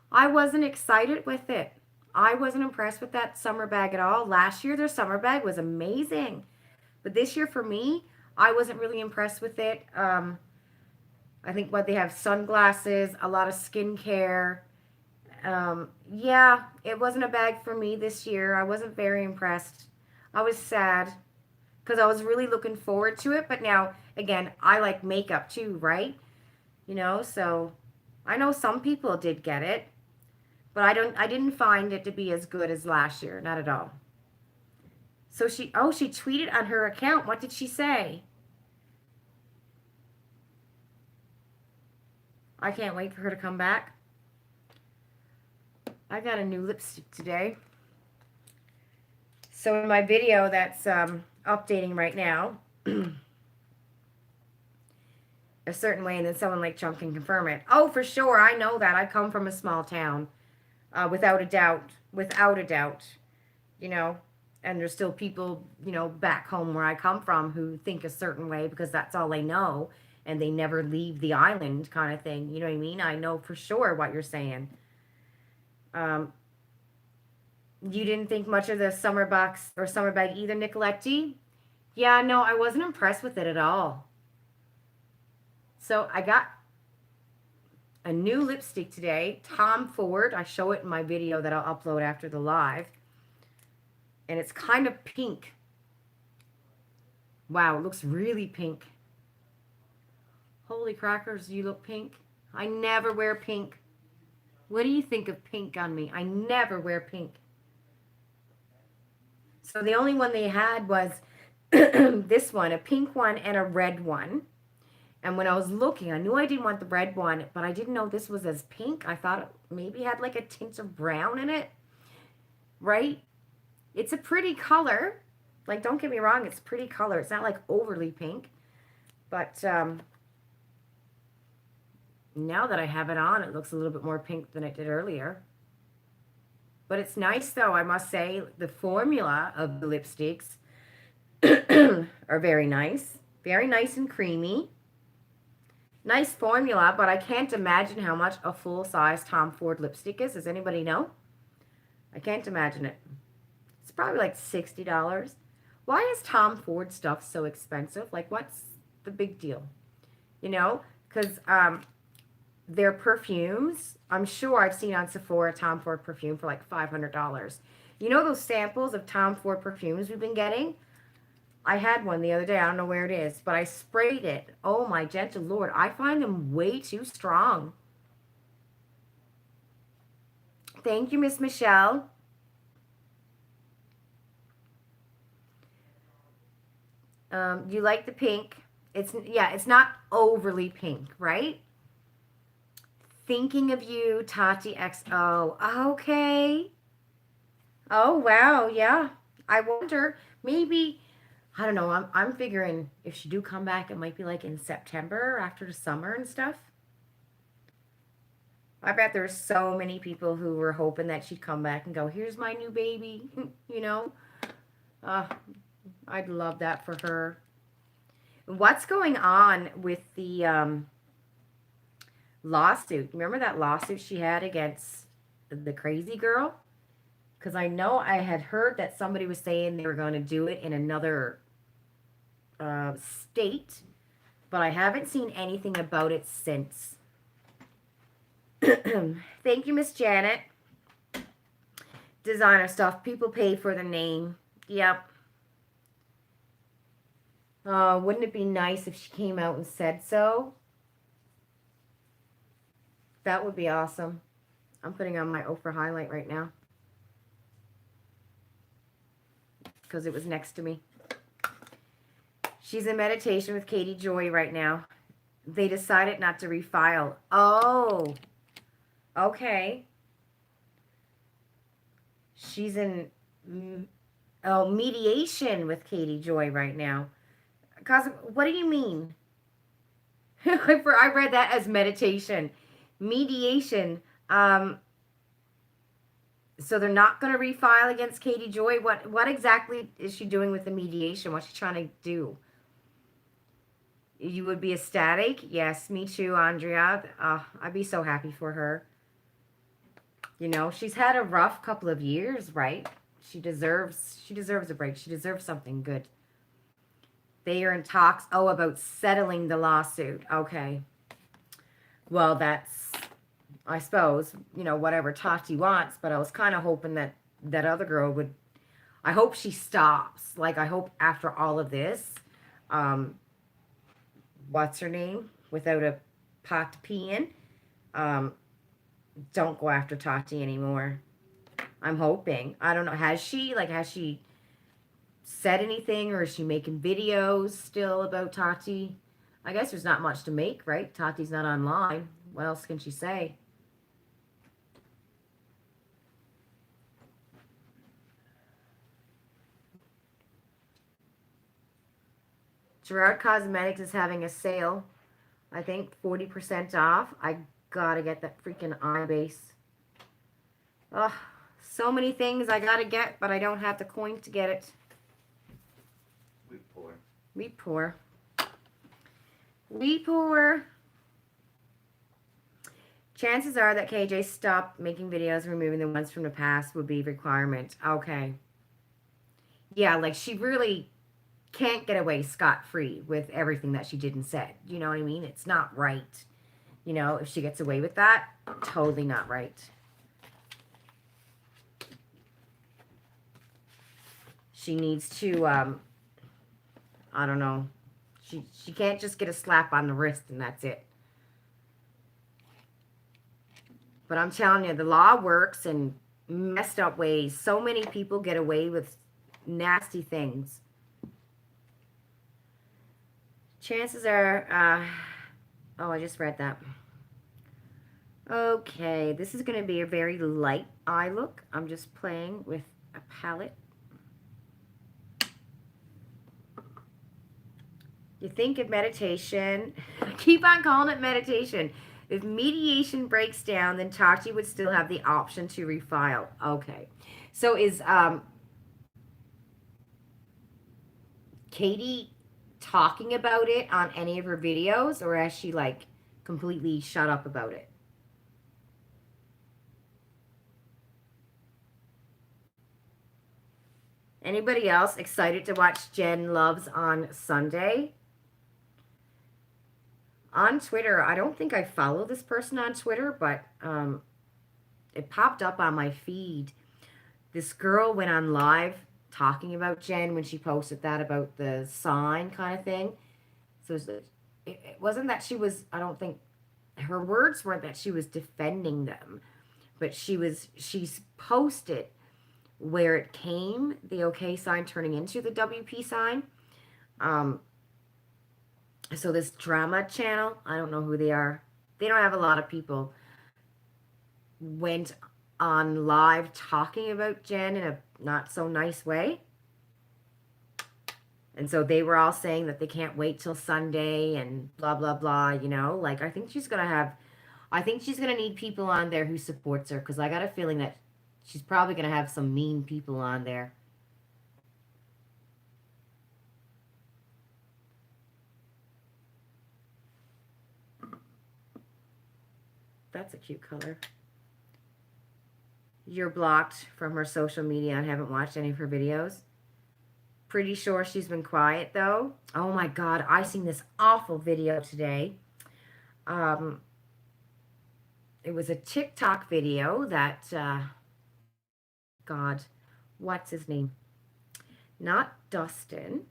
I wasn't excited with it. I wasn't impressed with that summer bag at all. Last year, their summer bag was amazing. But this year, for me, I wasn't really impressed with it. I think what they have sunglasses, a lot of skincare. Yeah, it wasn't a bag for me this year. I wasn't very impressed. I was sad because I was really looking forward to it. But now, again, I like makeup too, right? You know, so I know some people did get it, but I didn't find it to be as good as last year, not at all. So she tweeted on her account. What did she say? I can't wait for her to come back. I got a new lipstick today. So in my video that's updating right now, a certain way, and then someone like Chunk can confirm it. Oh, for sure, I know that. I come from a small town, without a doubt, without a doubt, you know. And there's still people, you know, back home where I come from who think a certain way because that's all they know, and they never leave the island, kind of thing. You know what I mean? I know for sure what you're saying. Um, you didn't think much of the summer box or summer bag either, Nicoletti? Yeah, no, I wasn't impressed with it at all. So I got a new lipstick today, Tom Ford. I show it in my video that I'll upload after the live. And it's kind of pink. Wow, it looks really pink. Holy crackers, you look pink. I never wear pink. What do you think of pink on me? I never wear pink. So the only one they had was this one, a pink one and a red one. And when I was looking, I knew I didn't want the red one, but I didn't know this was as pink. I thought it maybe had like a tint of brown in it, right? It's a pretty color. Like, don't get me wrong, it's a pretty color. It's not like overly pink. But now that I have it on, it looks a little bit more pink than it did earlier. But it's nice, though, I must say. The formula of the lipsticks are very nice. Very nice and creamy. Nice formula, but I can't imagine how much a full-size Tom Ford lipstick is. Does anybody know? I can't imagine it. It's probably like $60. Why is Tom Ford stuff so expensive? Like, what's the big deal? You know, because their perfumes, I'm sure I've seen on Sephora Tom Ford perfume for like $500. You know those samples of Tom Ford perfumes we've been getting? I had one the other day. I don't know where it is, but I sprayed it. Oh, my gentle Lord. I find them way too strong. Thank you, Miss Michelle. You like the pink. It's not overly pink, right? Thinking of you, Tati XO. Okay. Oh, wow. Yeah. I wonder, maybe, I don't know. I'm figuring if she do come back, it might be like in September after the summer and stuff. I bet there's so many people who were hoping that she'd come back and go, here's my new baby, you know? I'd love that for her. What's going on with the lawsuit? Remember that lawsuit she had against the crazy girl? Because I know I had heard that somebody was saying they were going to do it in another state, but I haven't seen anything about it since. Thank you, Miss Janet. Designer stuff. People pay for the name. Yep. Wouldn't it be nice if she came out and said so? That would be awesome. I'm putting on my Oprah highlight right now, because it was next to me. She's in meditation with Katie Joy right now. They decided not to refile. Oh, okay. She's in mediation with Katie Joy right now. What do you mean? I read that as meditation. Mediation. So they're not going to refile against Katie Joy? What exactly is she doing with the mediation? What's she trying to do? You would be ecstatic? Yes, me too, Andrea. I'd be so happy for her. You know, she's had a rough couple of years, right? She deserves a break. She deserves something good. They are in talks, about settling the lawsuit. Okay. Well, that's, I suppose, whatever Tati wants, but I was kind of hoping that that other girl would, I hope she stops. Like, I hope after all of this, um, what's her name? Without a pot to pee in, um, don't go after Tati anymore. I'm hoping. I don't know. Has she said anything, or is she making videos still about Tati? I guess there's not much to make, right? Tati's not online. What else can she say? Gerard Cosmetics is having a sale. I think 40% off. I gotta get that freaking eye base. Ugh, so many things I gotta get, but I don't have the coin to get it. We poor. We poor. We poor. Chances are that KJ stopped making videos, removing the ones from the past would be requirement. Okay. Yeah, like she really can't get away scot-free with everything that she did and said. You know what I mean? It's not right. If she gets away with that, totally not right. She needs to, I don't know. She can't just get a slap on the wrist and that's it. But I'm telling you, the law works in messed up ways. So many people get away with nasty things. Chances are, oh, I just read that. Okay, this is going to be a very light eye look. I'm just playing with a palette. You think of meditation. Keep on calling it meditation. If mediation breaks down, then Tati would still have the option to refile. Okay. So is Katie talking about it on any of her videos, or has she like completely shut up about it? Anybody else excited to watch Jen Loves on Sunday? On Twitter, I don't think I follow this person on Twitter, but it popped up on my feed. This girl went on live talking about Jen when she posted that about the sign kind of thing. So it wasn't that she was, I don't think, her words weren't that she was defending them, but she's posted where it came, the OK sign turning into the WP sign. So this drama channel, I don't know who they are. They don't have a lot of people. Went on live talking about Jen in a not so nice way. And so they were all saying that they can't wait till Sunday and blah, blah, blah, Like, I think she's going to need people on there who supports her, because I got a feeling that she's probably going to have some mean people on there. That's a cute color. You're blocked from her social media and haven't watched any of her videos. Pretty sure she's been quiet, though. Oh, my God. I seen this awful video today. It was a TikTok video that, God, what's his name? Not Dustin.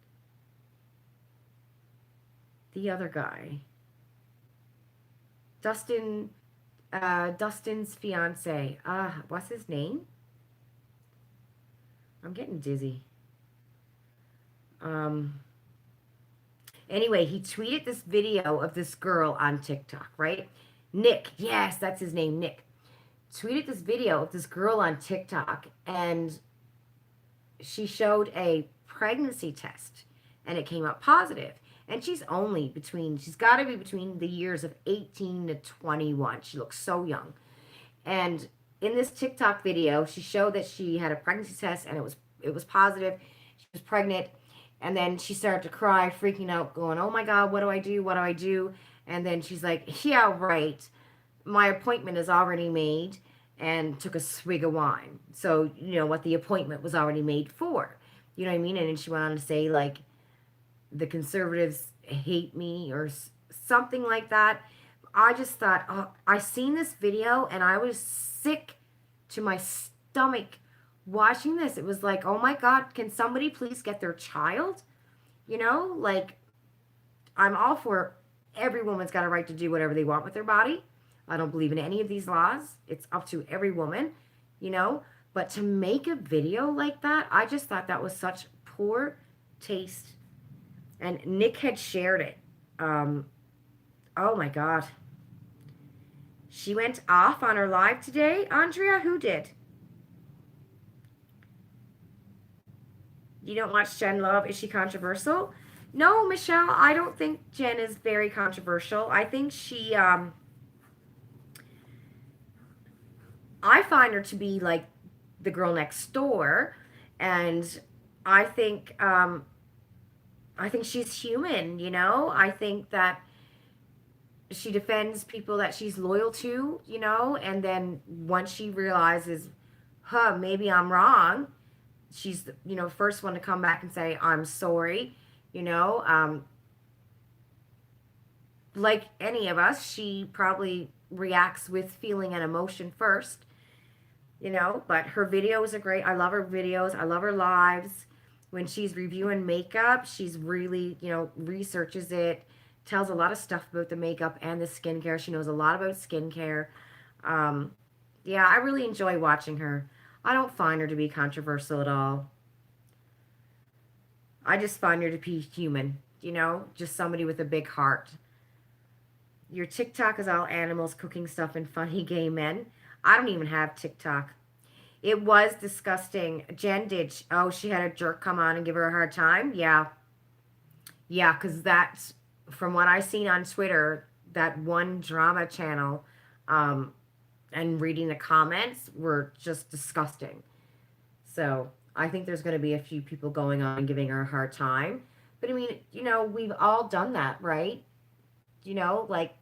The other guy. Dustin's fiance. What's his name? I'm getting dizzy. Anyway, he tweeted this video of this girl on TikTok, right? Nick. Yes, that's his name, Nick. Tweeted this video of this girl on TikTok, and she showed a pregnancy test, and it came up positive. And she's got to be between the years of 18 to 21. She looks so young. And in this TikTok video, she showed that she had a pregnancy test, and it was positive. She was pregnant. And then she started to cry, freaking out, going, oh my God, what do I do? What do I do? And then she's like, yeah, right. My appointment is already made, and took a swig of wine. So, what the appointment was already made for. You know what I mean? And then she went on to say, like, the conservatives hate me or something like that. I just thought, oh, I seen this video and I was sick to my stomach watching this. It was like, oh my God, can somebody please get their child? You know, like, I'm all for every woman's got a right to do whatever they want with their body. I don't believe in any of these laws. It's up to every woman, you know. But to make a video like that, I just thought that was such poor taste. And Nick had shared it. Oh my God. She went off on her live today. Andrea, who did? You don't watch Jen Love. Is she controversial? No, Michelle, I don't think Jen is very controversial. I think she, I find her to be like the girl next door. And I think she's human, you know? I think that she defends people that she's loyal to, you know? And then once she realizes, huh, maybe I'm wrong, she's, you know, first one to come back and say, I'm sorry, you know? Like any of us, she probably reacts with feeling and emotion first, you know? But her videos are great. I love her videos. I love her lives. When she's reviewing makeup, she's really, you know, researches it, tells a lot of stuff about the makeup and the skincare. She knows a lot about skincare. Um, yeah, I really enjoy watching her. I don't find her to be controversial at all. I just find her to be human, you know, just somebody with a big heart. Your TikTok is all animals, cooking stuff, and funny gay men. I don't even have TikTok. It was disgusting. Jen did. Oh, she had a jerk come on and give her a hard time. Yeah. Yeah, because that's from what I seen on Twitter, that one drama channel, um, and reading the comments were just disgusting. So I think there's going to be a few people going on and giving her a hard time. But I mean, you know, we've all done that, right? You know, like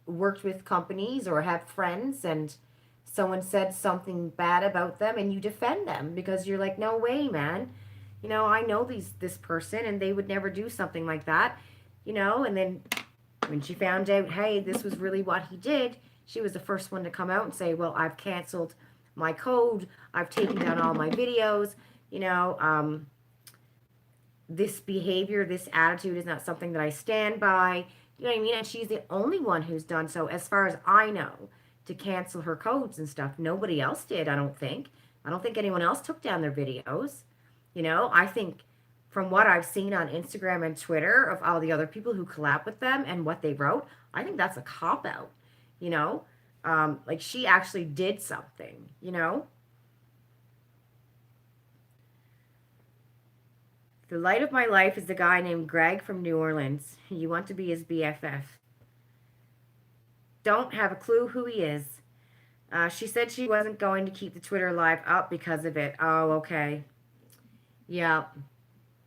worked with companies or have friends and someone said something bad about them and you defend them because you're like, no way, man. You know, I know this person and they would never do something like that, you know, and then when she found out, hey, this was really what he did, she was the first one to come out and say, well, I've canceled my code, I've taken down all my videos, you know, this behavior, this attitude is not something that I stand by. You know what I mean? And she's the only one who's done so, as far as I know, to cancel her codes and stuff. Nobody else did, I don't think. I don't think anyone else took down their videos. You know, I think from what I've seen on Instagram and Twitter of all the other people who collab with them and what they wrote, I think that's a cop out. You know, like she actually did something, you know? The light of my life is the guy named Greg from New Orleans. You want to be his BFF. Don't have a clue who he is. She said she wasn't going to keep the Twitter live up because of it. Oh, okay. Yeah.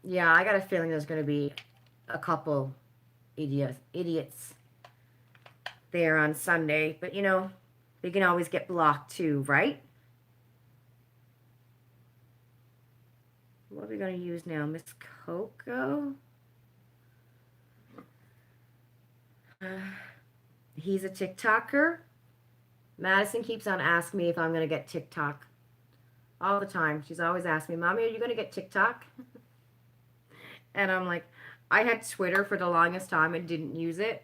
Yeah, I got a feeling there's going to be a couple idiots there on Sunday. But, you know, they can always get blocked too, right? What are we going to use now? Miss Coco? He's a TikToker. Madison keeps on asking me if I'm going to get TikTok. All the time. She's always asking me, Mommy, are you going to get TikTok? And I'm like, I had Twitter for the longest time and didn't use it.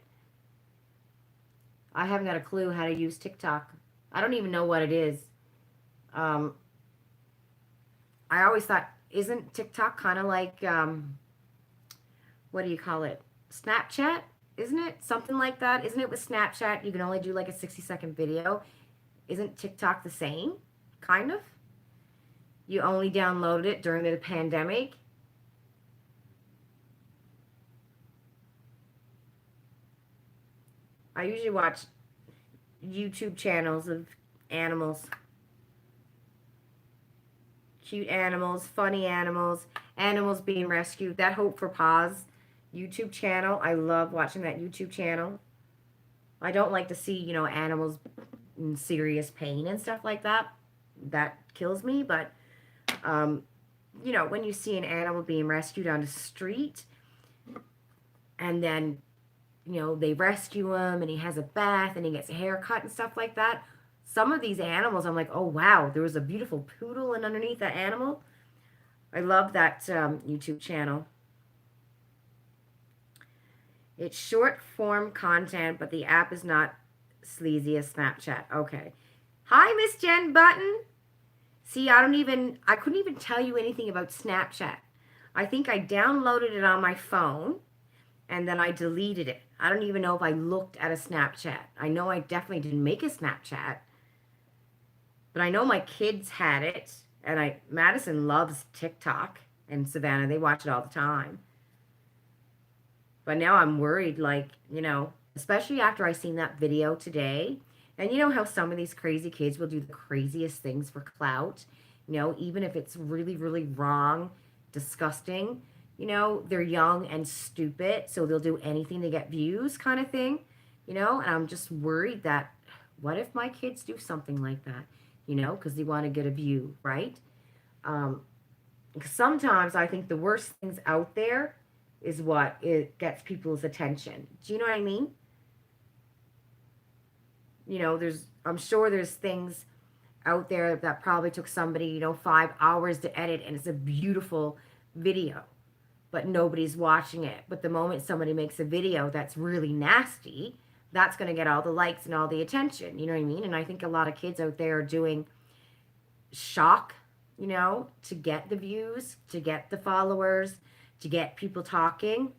I haven't got a clue how to use TikTok. I don't even know what it is. I always thought, isn't TikTok kind of like, what do you call it? Snapchat? Isn't it something like that? Isn't it with Snapchat you can only do like a 60-second video? Isn't TikTok the same? Kind of. You only downloaded it during the pandemic. I usually watch YouTube channels of animals. Cute animals, funny animals, animals being rescued. That Hope for Paws YouTube channel. I love watching that YouTube channel. I don't like to see, you know, animals in serious pain and stuff like that. That kills me. But, you know, when you see an animal being rescued on the street, and then, they rescue him and he has a bath and he gets a haircut and stuff like that. Some of these animals, I'm like, oh wow, there was a beautiful poodle and underneath that animal. I love that YouTube channel. It's short form content, but the app is not sleazy as Snapchat. Okay. Hi, Miss Jen Button. See, I couldn't even tell you anything about Snapchat. I think I downloaded it on my phone and then I deleted it. I don't even know if I looked at a Snapchat. I know I definitely didn't make a Snapchat, but I know my kids had it, and Madison loves TikTok, and Savannah, they watch it all the time. But now I'm worried, like, especially after I seen that video today. And you know how some of these crazy kids will do the craziest things for clout, even if it's really, really wrong, disgusting. They're young and stupid, so they'll do anything to get views kind of thing, and I'm just worried that what if my kids do something like that, because they want to get a view, right? Sometimes I think the worst things out there is what it gets people's attention. Do you know what I mean? I'm sure there's things out there that probably took somebody, 5 hours to edit, and it's a beautiful video, but nobody's watching it. But the moment somebody makes a video that's really nasty, that's going to get all the likes and all the attention. You know what I mean? And I think a lot of kids out there are doing shock, to get the views, to get the followers, to get people talking.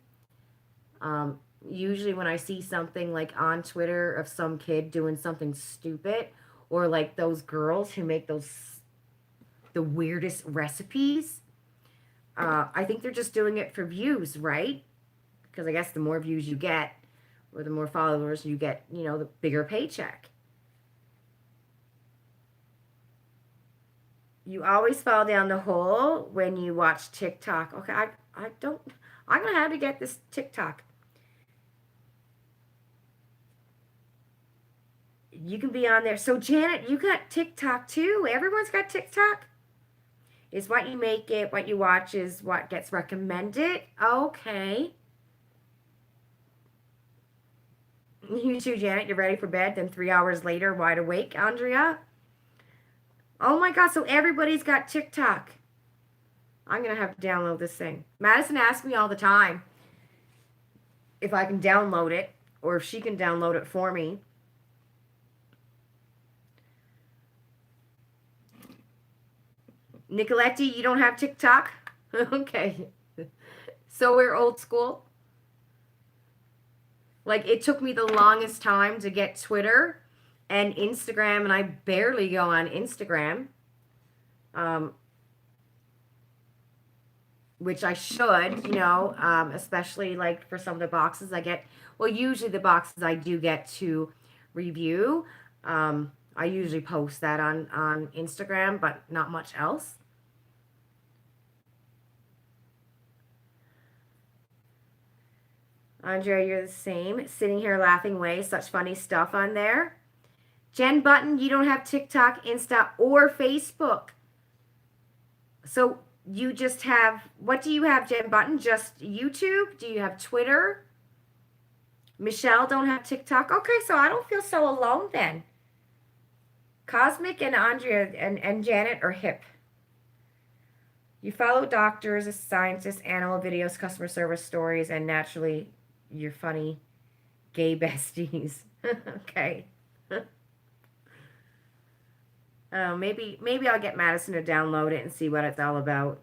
Usually when I see something like on Twitter of some kid doing something stupid, or like those girls who make the weirdest recipes, I think they're just doing it for views, right? Because I guess the more views you get, or the more followers you get, the bigger paycheck. You always fall down the hole when you watch TikTok. Okay, I'm going to have to get this TikTok. You can be on there. So, Janet, you got TikTok too. Everyone's got TikTok. Is what you make it, what you watch is what gets recommended. Okay. You too, Janet. You're ready for bed. Then 3 hours later, wide awake, Andrea. Oh my God. So everybody's got TikTok. I'm going to have to download this thing. Madison asks me all the time if I can download it or if she can download it for me. Nicoletti, you don't have TikTok? Okay. So we're old school. Like, it took me the longest time to get Twitter and Instagram, and I barely go on Instagram. Which I should, especially like for some of the boxes I get. Well, usually the boxes I do get to review, I usually post that on Instagram, but not much else. Andrea, you're the same. Sitting here laughing away. Such funny stuff on there. Jen Button, you don't have TikTok, Insta, or Facebook. So you just have, what do you have, Jen Button? Just YouTube? Do you have Twitter? Michelle don't have TikTok. Okay, so I don't feel so alone then. Cosmic and Andrea and Janet are hip. You follow doctors, scientists, animal videos, customer service stories, and naturally, you're funny gay besties. Okay. Maybe I'll get Madison to download it and see what it's all about.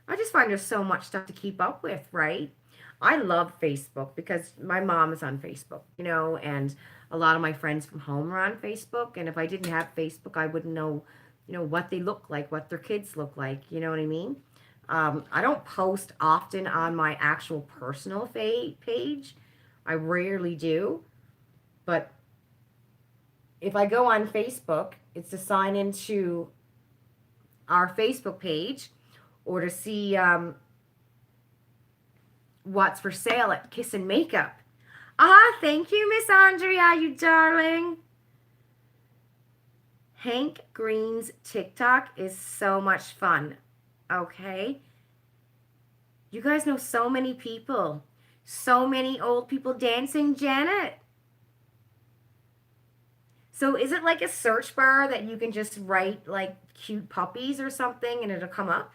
I just find there's so much stuff to keep up with, right? I love Facebook because my mom is on Facebook, and a lot of my friends from home are on Facebook. And if I didn't have Facebook, I wouldn't know, what they look like, what their kids look like. You know what I mean? I don't post often on my actual personal page. I rarely do. But if I go on Facebook, it's to sign into our Facebook page or to see what's for sale at Kiss and Makeup. Thank you, Miss Andrea, you darling. Hank Green's TikTok is so much fun. Okay. You guys know so many people. So many old people dancing, Janet. So is it like a search bar that you can just write like cute puppies or something and it'll come up?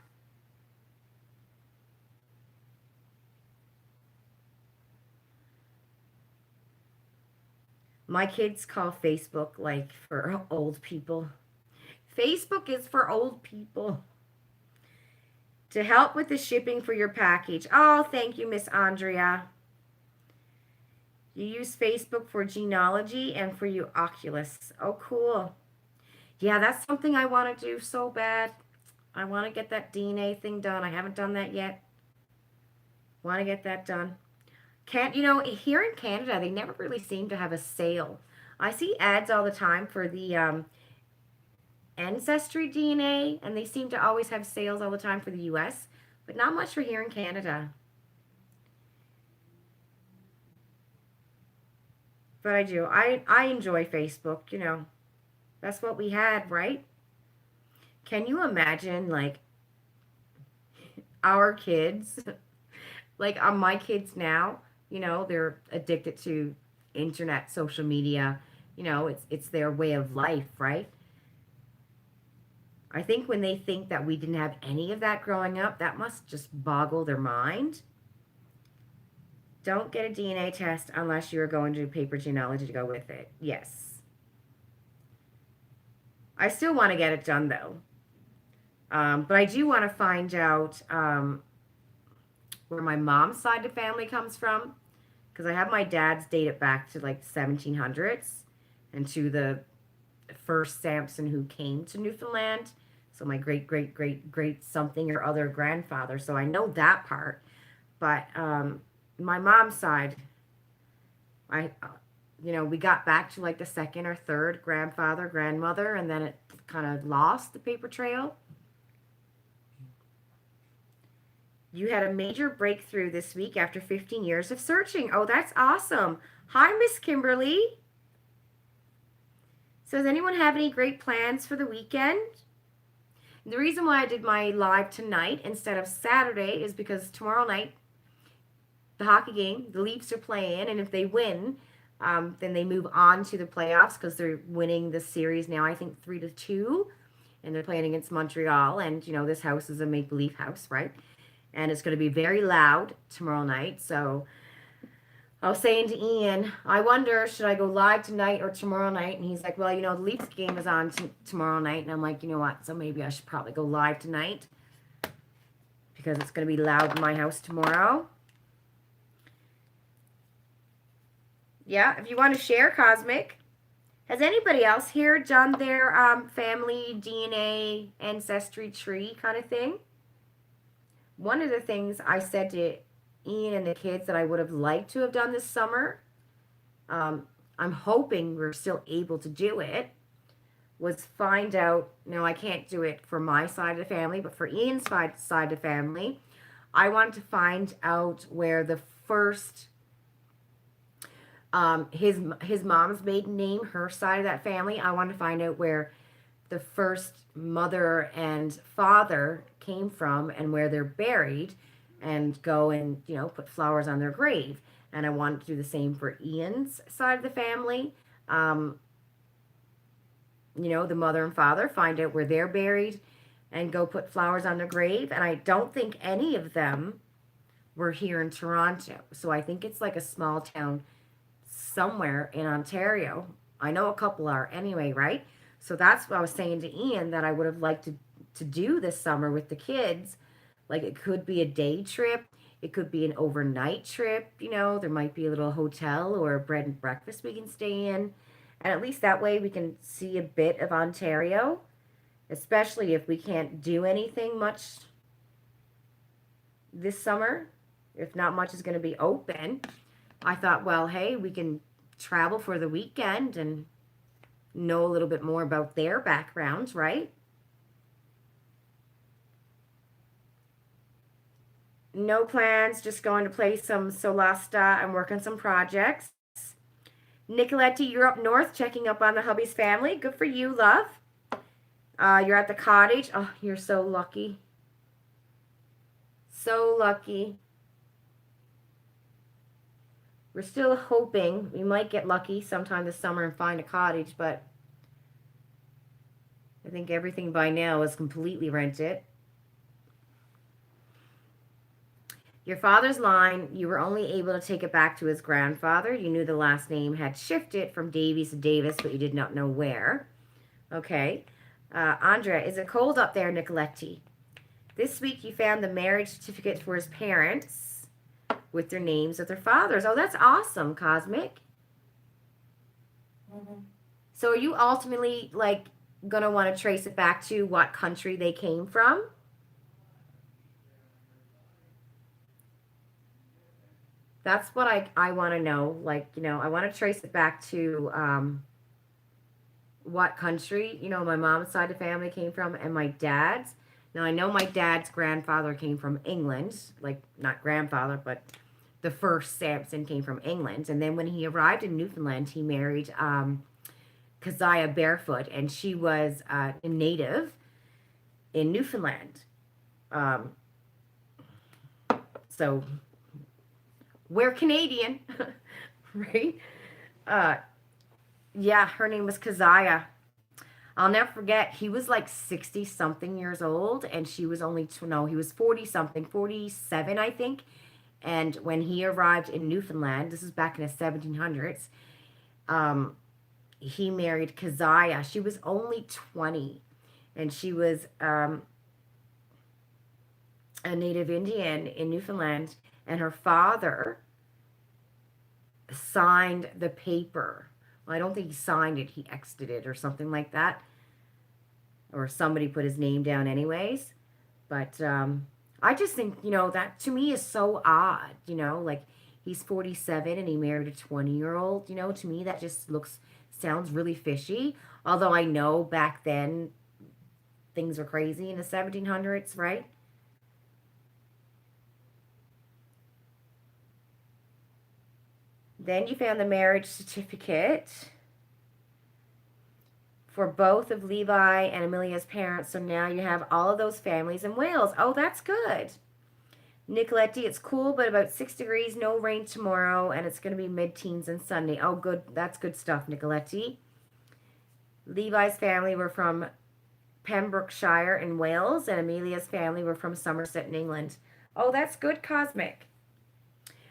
My kids call Facebook like for old people. Facebook is for old people. To help with the shipping for your package. Oh, thank you, Miss Andrea. You use Facebook for genealogy and for your Oculus. Oh, cool. Yeah, that's something I want to do so bad. I want to get that DNA thing done. I haven't done that yet. Want to get that done. Can't, here in Canada, they never really seem to have a sale. I see ads all the time for the Ancestry DNA, and they seem to always have sales all the time for the US, but not much for here in Canada. But I do. I enjoy Facebook, That's what we had, right? Can you imagine, like, our kids, like, my kids now, they're addicted to internet, social media. It's their way of life, right? I think when they think that we didn't have any of that growing up, that must just boggle their mind. Don't get a DNA test unless you're going to do paper genealogy to go with it. Yes. I still want to get it done, though. But I do want to find out where my mom's side of family comes from. Because I have my dad's dated back to like 1700s and to the first Sampson who came to Newfoundland. So my great, great, great, great something or other grandfather. So I know that part. But my mom's side, we got back to like the second or third grandfather, grandmother, and then it kind of lost the paper trail. You had a major breakthrough this week after 15 years of searching. Oh, that's awesome. Hi, Miss Kimberly. So does anyone have any great plans for the weekend? And the reason why I did my live tonight instead of Saturday is because tomorrow night, the hockey game, the Leafs are playing, and if they win, then they move on to the playoffs because they're winning the series now, I think 3-2, and they're playing against Montreal, and this house is a make-believe house, right? And it's going to be very loud tomorrow night, so I was saying to Ian, I wonder, should I go live tonight or tomorrow night? And he's like, well, the Leafs game is on tomorrow night. And I'm like, you know what? So maybe I should probably go live tonight because it's going to be loud in my house tomorrow. Yeah, if you want to share, Cosmic. Has anybody else here done their family DNA ancestry tree kind of thing? One of the things I said to Ian and the kids that I would have liked to have done this summer, I'm hoping we're still able to do it, was find out, I can't do it for my side of the family, but for Ian's side of the family, I wanted to find out where the first, his mom's maiden name, her side of that family, I wanted to find out where the first mother and father came from and where they're buried and go and, put flowers on their grave. And I wanted to do the same for Ian's side of the family. The mother and father, find out where they're buried and go put flowers on their grave. And I don't think any of them were here in Toronto. So I think it's like a small town somewhere in Ontario. I know a couple are anyway, right? So that's what I was saying to Ian that I would have liked to do this summer with the kids. Like it could be a day trip. It could be an overnight trip. There might be a little hotel or a bread and breakfast we can stay in. And at least that way we can see a bit of Ontario, especially if we can't do anything much this summer. If not much is going to be open. I thought, well, hey, we can travel for the weekend and know a little bit more about their backgrounds, right? No plans, just going to play some Solasta and work on some projects. Nicoletti, you're up north checking up on the hubby's family. Good for you, love. You're at the cottage. Oh, you're so lucky. So lucky. We're still hoping we might get lucky sometime this summer and find a cottage, but I think everything by now is completely rented. Your father's line, you were only able to take it back to his grandfather. You knew the last name had shifted from Davies to Davis, but you did not know where. Okay. Andrea, is it cold up there, Nicoletti? This week you found the marriage certificate for his parents with their names of their fathers. Oh, that's awesome, Cosmic. Mm-hmm. So are you ultimately, like, going to want to trace it back to what country they came from? That's what I want to know. Like, I want to trace it back to what country, my mom's side of the family came from and my dad's. Now, I know my dad's grandfather came from England, like, not grandfather, but the first Sampson came from England. And then when he arrived in Newfoundland, he married Keziah Barefoot, and she was a native in Newfoundland. So we're Canadian, right? Yeah, her name was Keziah. I'll never forget, he was like 60 something years old, and she was only, no, he was 40 something, 47, I think. And when he arrived in Newfoundland, this is back in the 1700s, he married Keziah. She was only 20, and she was a native Indian in Newfoundland, and her father signed the paper. Well, I don't think he signed it. He exited it or something like that. Or somebody put his name down anyways. But I just think, that to me is so odd, like he's 47 and he married a 20-year-old, to me that just sounds really fishy. Although I know back then things were crazy in the 1700s, right? Then you found the marriage certificate for both of Levi and Amelia's parents. So now you have all of those families in Wales. Oh, that's good. Nicoletti, it's cool, but about 6 degrees, no rain tomorrow, and it's going to be mid-teens on Sunday. Oh, good. That's good stuff, Nicoletti. Levi's family were from Pembrokeshire in Wales, and Amelia's family were from Somerset in England. Oh, that's good, Cosmic.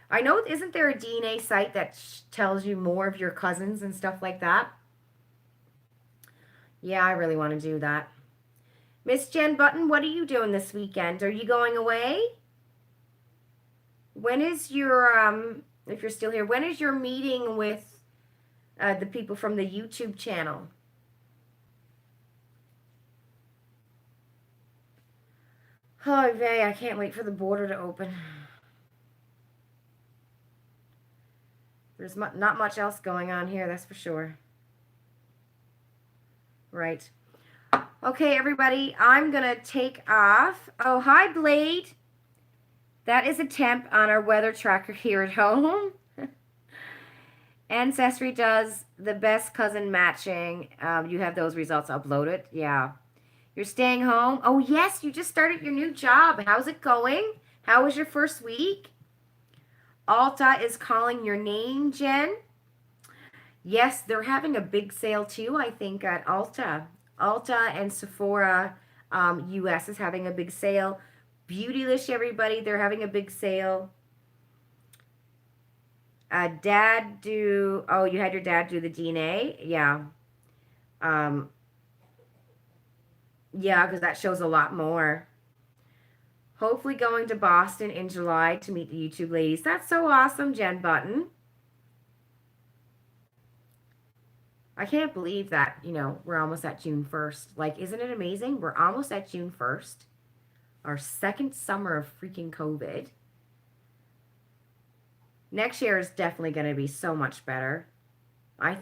I know, isn't there a DNA site that tells you more of your cousins and stuff like that? Yeah, I really want to do that. Miss Jen Button, what are you doing this weekend? Are you going away? When is your, if you're still here, when is your meeting with the people from the YouTube channel? Oh, vey, I can't wait for the border to open. There's not much else going on here, that's for sure. Right. Okay, everybody, I'm going to take off. Oh, hi, Blade. That is a temp on our weather tracker here at home. Ancestry does the best cousin matching. You have those results uploaded. Yeah. You're staying home. Oh, yes, you just started your new job. How's it going? How was your first week? Alta is calling your name, Jen. Yes, they're having a big sale too, I think, at Alta. Alta and Sephora US is having a big sale. Beautylish, everybody, they're having a big sale. Oh, you had your dad do the DNA? Yeah. Yeah, because that shows a lot more. Hopefully going to Boston in July to meet the YouTube ladies. That's so awesome, Jen Button. I can't believe that, we're almost at June 1st. Like, isn't it amazing? We're almost at June 1st. Our second summer of freaking COVID. Next year is definitely going to be so much better. I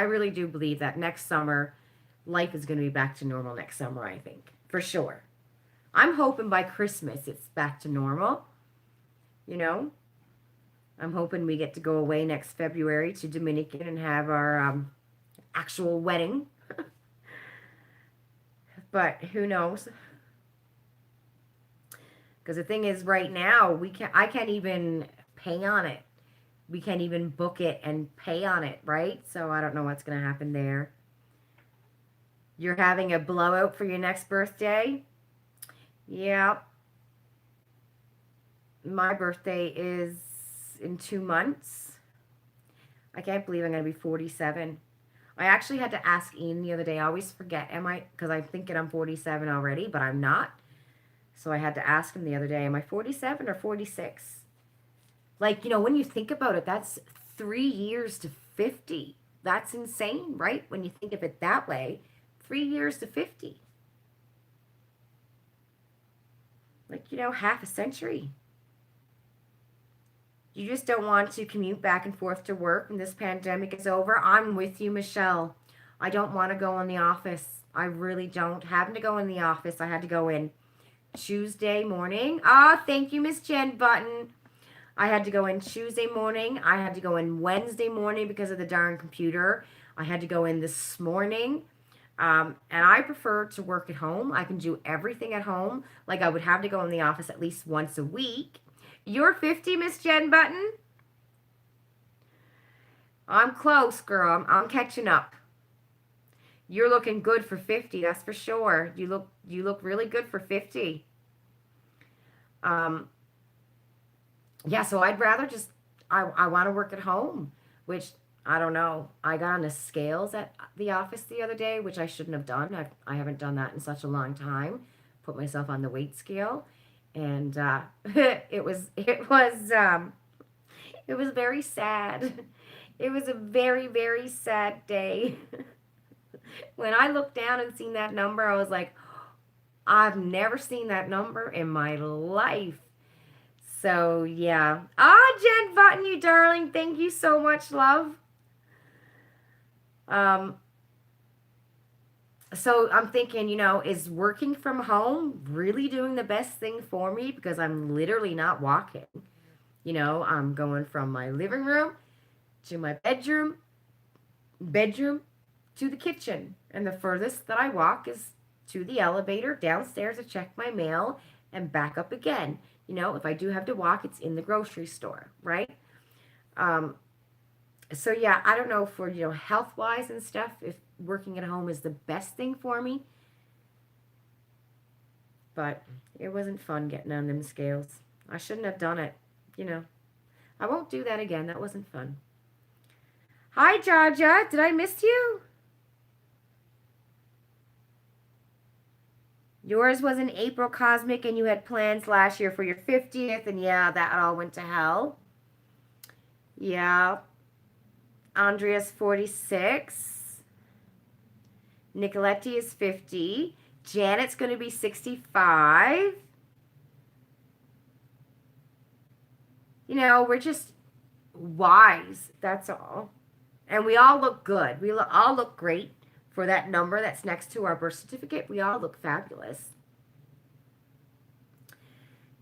really do believe that next summer, life is going to be back to normal next summer, I think. For sure. I'm hoping by Christmas it's back to normal. I'm hoping we get to go away next February to Dominican and have our actual wedding. But who knows? Because the thing is, right now, I can't even pay on it. we can't even book it and pay on it, right? So I don't know what's going to happen there. You're having a blowout for your next birthday? Yeah. My birthday is in 2 months. I can't believe I'm going to be 47. I actually had to ask Ian the other day. I always forget, am I? Because I'm thinking I'm 47 already, but I'm not. So I had to ask him the other day, am I 47 or 46? Like, when you think about it, that's 3 years to 50. That's insane, right? When you think of it that way, 3 years to 50. Like, half a century. You just don't want to commute back and forth to work when this pandemic is over. I'm with you, Michelle. I don't want to go in the office. I really don't. Having to go in the office, I had to go in Tuesday morning. Thank you, Miss Jen Button. I had to go in Tuesday morning. I had to go in Wednesday morning because of the darn computer. I had to go in this morning. And I prefer to work at home. I can do everything at home. Like I would have to go in the office at least once a week. You're 50, Miss Jen Button? I'm close, girl. I'm catching up. You're looking good for 50, that's for sure. You look really good for 50. Yeah, so I'd rather just I want to work at home, which I don't know. I got on the scales at the office the other day, which I shouldn't have done. I haven't done that in such a long time. Put myself on the weight scale, and it was very sad. It was a very, very sad day. When I looked down and seen that number, I was like, I've never seen that number in my life. So, yeah. Jen Button, you darling. Thank you so much, love. So I'm thinking, is working from home really doing the best thing for me? Because I'm literally not walking. I'm going from my living room to my bedroom to the kitchen. And the furthest that I walk is to the elevator, downstairs to check my mail, and back up again. If I do have to walk, it's in the grocery store, right? So yeah, I don't know for, health-wise and stuff, if working at home is the best thing for me. But it wasn't fun getting on them scales. I shouldn't have done it, I won't do that again. That wasn't fun. Hi, Jaja. Did I miss you? Yours was in April, Cosmic, and you had plans last year for your 50th, and yeah, that all went to hell. Yeah. Andrea's 46. Nicoletti is 50. Janet's going to be 65. We're just wise. That's all. And we all look good. We all look great for that number that's next to our birth certificate. We all look fabulous.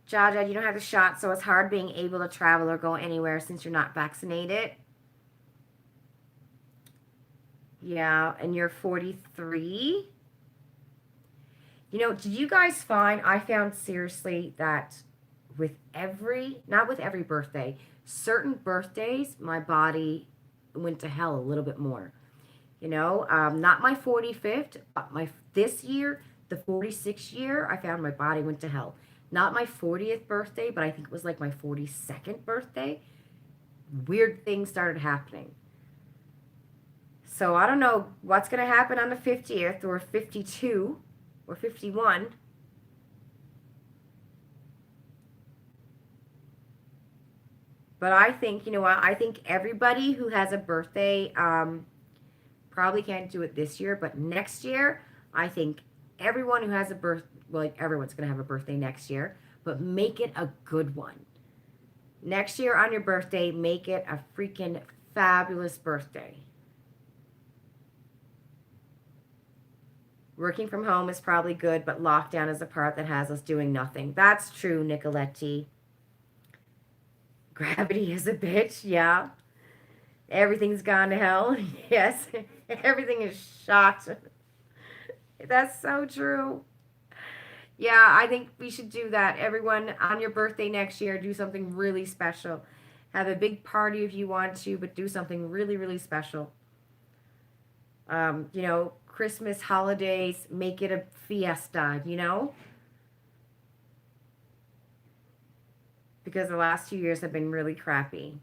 Jaja, you don't have the shot, so it's hard being able to travel or go anywhere since you're not vaccinated. Yeah, and you're 43. Did you guys find, I found seriously that not with every birthday, certain birthdays, my body went to hell a little bit more. Not my 45th, but this year, the 46th year, I found my body went to hell. Not my 40th birthday, but I think it was like my 42nd birthday. Weird things started happening. So I don't know what's going to happen on the 50th or 52 or 51. But I think, I think everybody who has a birthday probably can't do it this year, but next year, I think everyone who has a everyone's going to have a birthday next year, but make it a good one. Next year on your birthday, make it a freaking fabulous birthday. Working from home is probably good, but lockdown is the part that has us doing nothing. That's true, Nicoletti. Gravity is a bitch, yeah. Everything's gone to hell. Yes, everything is shot. That's so true. Yeah, I think we should do that. Everyone, on your birthday next year, do something really special. Have a big party if you want to, but do something really, really special. Christmas, holidays, make it a fiesta, because the last 2 years have been really crappy.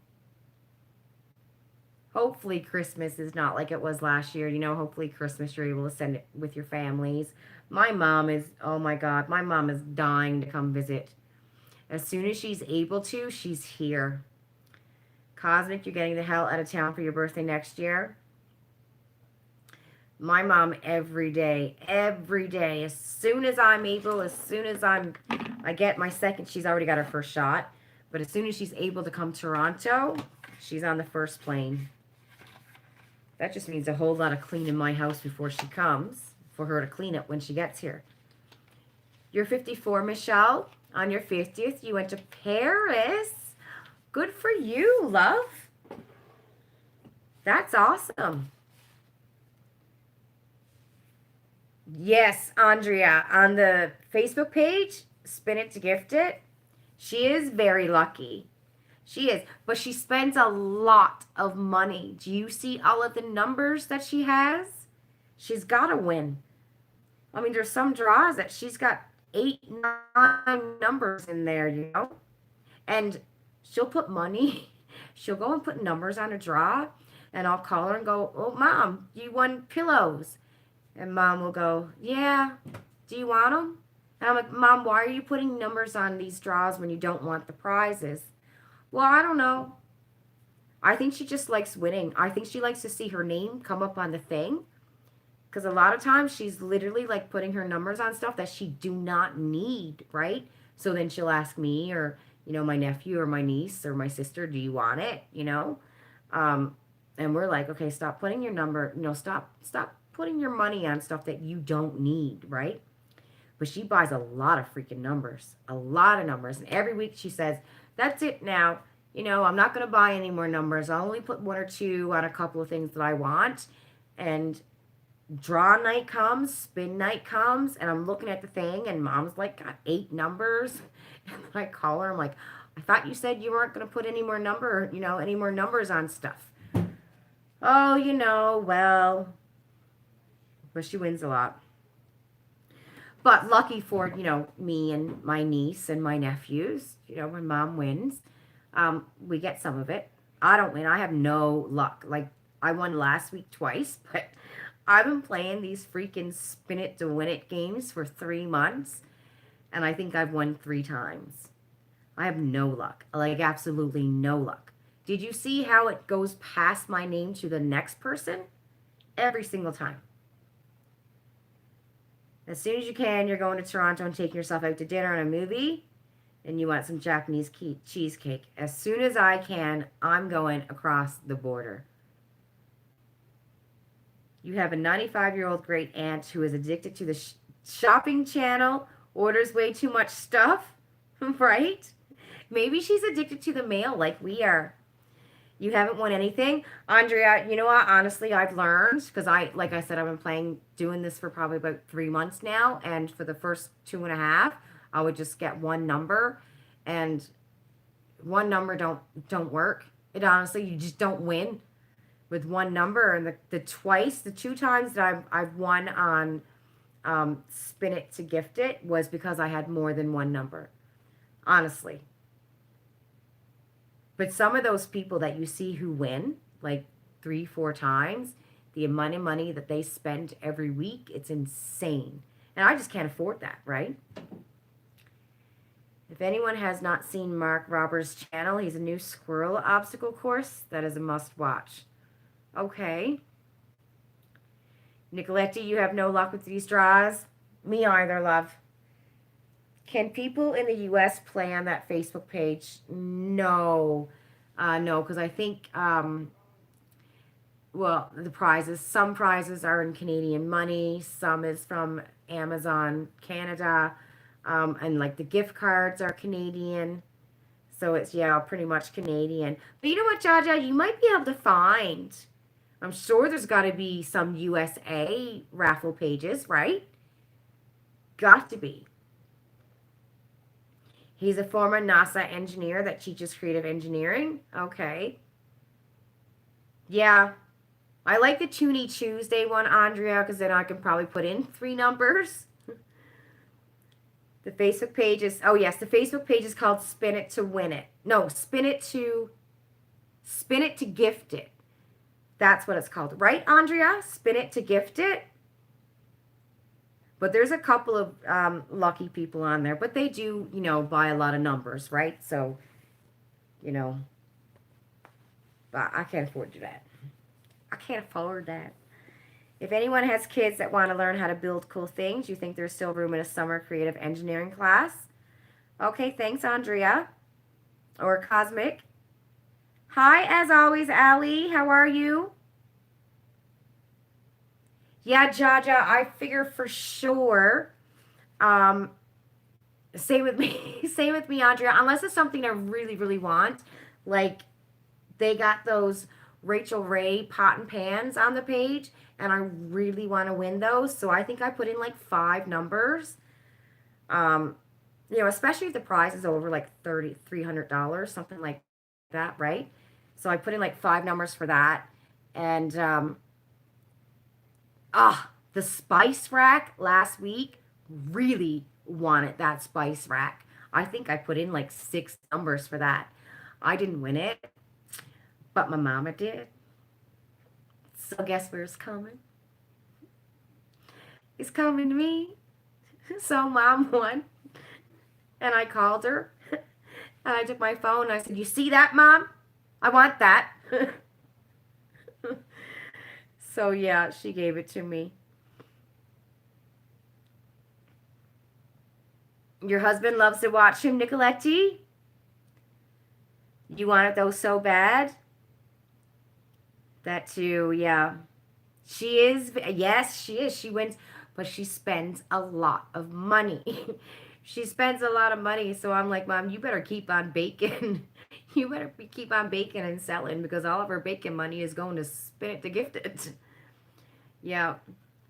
Hopefully Christmas is not like it was last year. Hopefully Christmas you're able to send it with your families. My mom is, oh my God, my mom is dying to come visit. As soon as she's able to, she's here. Cosmic, you're getting the hell out of town for your birthday next year. My mom every day, as soon as I'm able, as soon as I get my second, she's already got her first shot. But as soon as she's able to come to Toronto, she's on the first plane. That just means a whole lot of cleaning my house before she comes, for her to clean it when she gets here. You're 54, Michelle. On your 50th, you went to Paris. Good for you, love. That's awesome. Yes, Andrea, on the Facebook page, Spin It to Gift It, she is very lucky. She is, but she spends a lot of money. Do you see all of the numbers that she has? She's got to win. I mean, there's some draws that she's got 8, 9 numbers in there. And she'll put money. She'll go and put numbers on a draw, and I'll call her and go, "Oh, Mom, you won pillows." And Mom will go, "Yeah, do you want them?" And I'm like, "Mom, why are you putting numbers on these draws when you don't want the prizes?" "Well, I don't know. I think she just likes winning. I think she likes to see her name come up on the thing. Because a lot of times she's literally like putting her numbers on stuff that she do not need, right? So then she'll ask me or, my nephew or my niece or my sister, "Do you want it?" And we're like, "Okay, stop putting your number, stop putting your money on stuff that you don't need, right?" But she buys a lot of freaking numbers, a lot of numbers. And every week she says, "That's it now. I'm not going to buy any more numbers. I'll only put 1 or 2 on a couple of things that I want." And draw night comes, spin night comes, and I'm looking at the thing, and Mom's like got 8 numbers. And then I call her, I'm like, "I thought you said you weren't going to put any more numbers on stuff." "Oh, well." But she wins a lot. But lucky for, me and my niece and my nephews, when Mom wins, we get some of it. I don't win. I have no luck. Like, I won last week twice, but I've been playing these freaking Spin It to Win It games for 3 months, and I think I've won 3 times. I have no luck. Like, absolutely no luck. Did you see how it goes past my name to the next person? Every single time. As soon as you can, you're going to Toronto and taking yourself out to dinner and a movie, and you want some Japanese cheesecake. As soon as I can, I'm going across the border. You have a 95-year-old great aunt who is addicted to the shopping channel, orders way too much stuff, right? Maybe she's addicted to the mail like we are. You haven't won anything. Andrea, you know what? Honestly, I've learned, because like I said, I've been doing this for probably about 3 months now, and for the first 2.5, I would just get one number, and one number don't work. It honestly, you just don't win with one number. And the 2 times that I've won on Spin It to Gift It was because I had more than one number, honestly. But some of those people that you see who win, like 3, 4 times, the amount of money that they spend every week, it's insane. And I just can't afford that, right? If anyone has not seen Mark Roberts' channel, he's a new squirrel obstacle course. That is a must watch. Okay. Nicoletti, you have no luck with these draws? Me either, love. Can people in the U.S. play on that Facebook page? No. No, because I think, the prizes, some prizes are in Canadian money, some is from Amazon Canada, and like the gift cards are Canadian. So it's, pretty much Canadian. But you know what, Jaja? You might be able to find, I'm sure there's got to be some USA raffle pages, right? Got to be. He's a former NASA engineer that teaches creative engineering. Okay. Yeah. I like the Toonie Tuesday one, Andrea, because then I can probably put in 3 numbers. The Facebook page is, oh yes, the Facebook page is called Spin It to Win It. No, Spin It to Gift It. That's what it's called. Right, Andrea? Spin It to Gift It. But there's a couple of lucky people on there. But they do, buy a lot of numbers, right? So, but I can't afford to do that. I can't afford that. If anyone has kids that want to learn how to build cool things, you think there's still room in a summer creative engineering class? Okay, thanks, Andrea. Or Cosmic. Hi, as always, Allie. How are you? Yeah, Jaja, I figure for sure. Stay with me. Stay with me, Andrea. Unless it's something I really, really want. Like, they got those Rachel Ray pot and pans on the page, and I really want to win those. So I think I put in like 5 numbers. Especially if the prize is over like $300, something like that, right? So I put in like 5 numbers for that. And the spice rack last week, really wanted that spice rack. I think I put in like 6 numbers for that. I didn't win it, but my mama did. So guess where it's coming? It's coming to me. So mom won. And I called her. And I took my phone and I said, "You see that, Mom? I want that." So yeah, she gave it to me. Your husband loves to watch him, Nicoletti? You want it though so bad? That too, yeah. She is, yes, she is. She wins, but she spends a lot of money. She spends a lot of money, so I'm like, Mom, you better keep on baking. You better keep on baking and selling because all of her baking money is going to Spin It to Gift It. Yeah,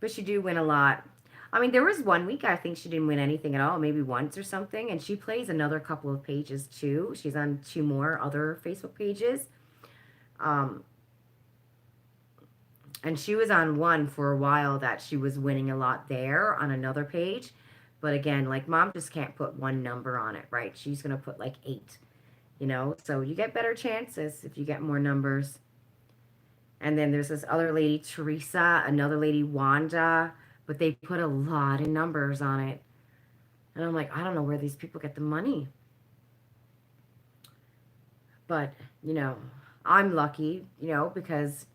but she do win a lot. I mean, there was one week I think she didn't win anything at all, maybe once or something, and she plays another couple of pages too. She's on 2 more other Facebook pages. And she was on one for a while that she was winning a lot there on another page. But again, like Mom just can't put 1 number on it, right? She's going to put like 8, So you get better chances if you get more numbers. And then there's this other lady, Teresa, another lady, Wanda, but they put a lot of numbers on it. And I'm like, I don't know where these people get the money. But, I'm lucky, because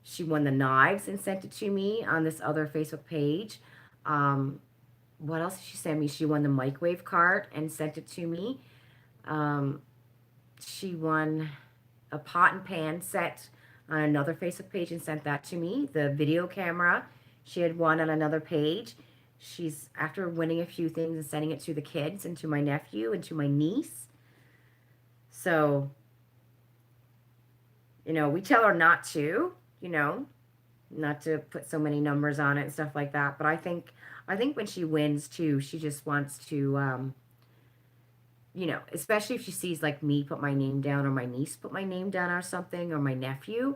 she won the knives and sent it to me on this other Facebook page. What else did she send me? She won the microwave cart and sent it to me. She won a pot and pan set on another Facebook page and sent that to me. The video camera she had won on another page. She's, after winning a few things and sending it to the kids and to my nephew and to my niece. So, we tell her not to, not to put so many numbers on it and stuff like that. But I think when she wins too, she just wants to, especially if she sees like me put my name down or my niece put my name down or something or my nephew,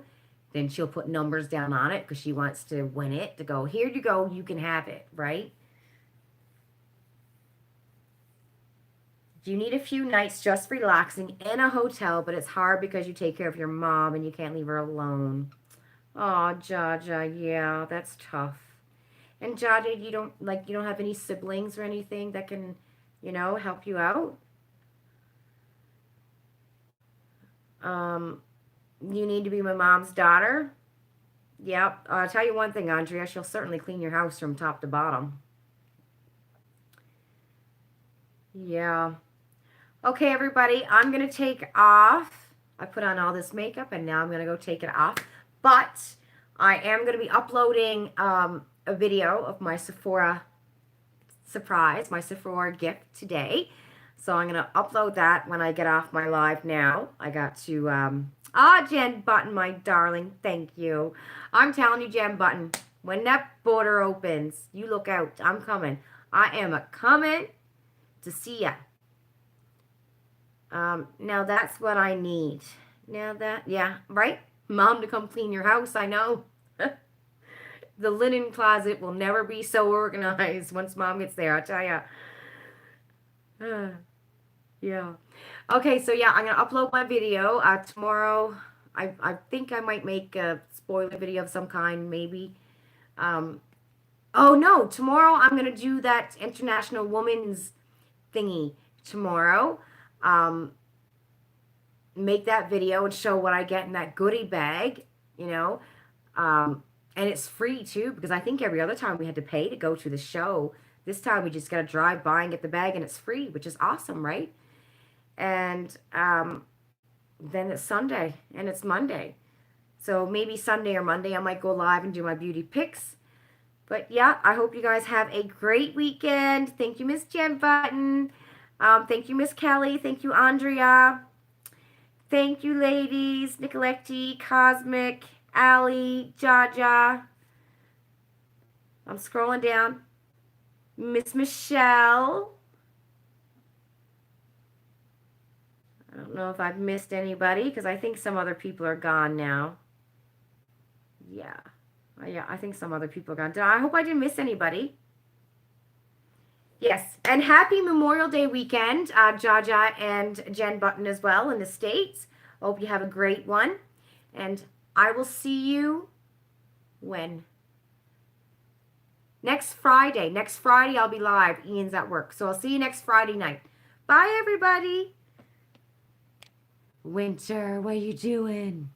then she'll put numbers down on it because she wants to win it, to go, here you go, you can have it, right? You need a few nights just relaxing in a hotel, but it's hard because you take care of your mom and you can't leave her alone. Oh, Jaja, yeah, that's tough. And Jaja, you don't have any siblings or anything that can, help you out? You need to be my mom's daughter? Yep. I'll tell you one thing, Andrea, she'll certainly clean your house from top to bottom. Yeah. Okay, everybody, I'm going to take off. I put on all this makeup, and now I'm going to go take it off. But I am going to be uploading a video of my Sephora surprise, my Sephora gift today. So I'm going to upload that when I get off my live now. I got to, Jen Button, my darling, thank you. I'm telling you, Jen Button, when that border opens, you look out. I'm coming. I am a coming to see ya. Now that's what I need. Now that, yeah, right? Mom to come clean your house, I know. The linen closet will never be so organized once Mom gets there, I'll tell you. Yeah. Okay, so yeah, I'm going to upload my video tomorrow. I think I might make a spoiler video of some kind, maybe. Oh, no, tomorrow I'm going to do that International Women's thingy tomorrow. Make that video and show what I get in that goodie bag, you know. And it's free too, because I think every other time we had to pay to go to the show. This time we just got to drive by and get the bag, and it's free, which is awesome, right? And then it's Sunday and it's Monday. So maybe Sunday or Monday I might go live and do my beauty pics. But yeah, I hope you guys have a great weekend. Thank you, Miss Jen Button. Thank you, Miss Kelly. Thank you, Andrea. Thank you, ladies. Nicoletti, Cosmic, Allie, Jaja. I'm scrolling down. Miss Michelle. I don't know if I've missed anybody because I think some other people are gone now. Yeah. Yeah, I think some other people are gone. I hope I didn't miss anybody. Yes, and happy Memorial Day weekend, Jaja and Jen Button as well in the States. Hope you have a great one. And I will see you when? Next Friday. Next Friday I'll be live. Ian's at work. So I'll see you next Friday night. Bye, everybody. Winter, what are you doing?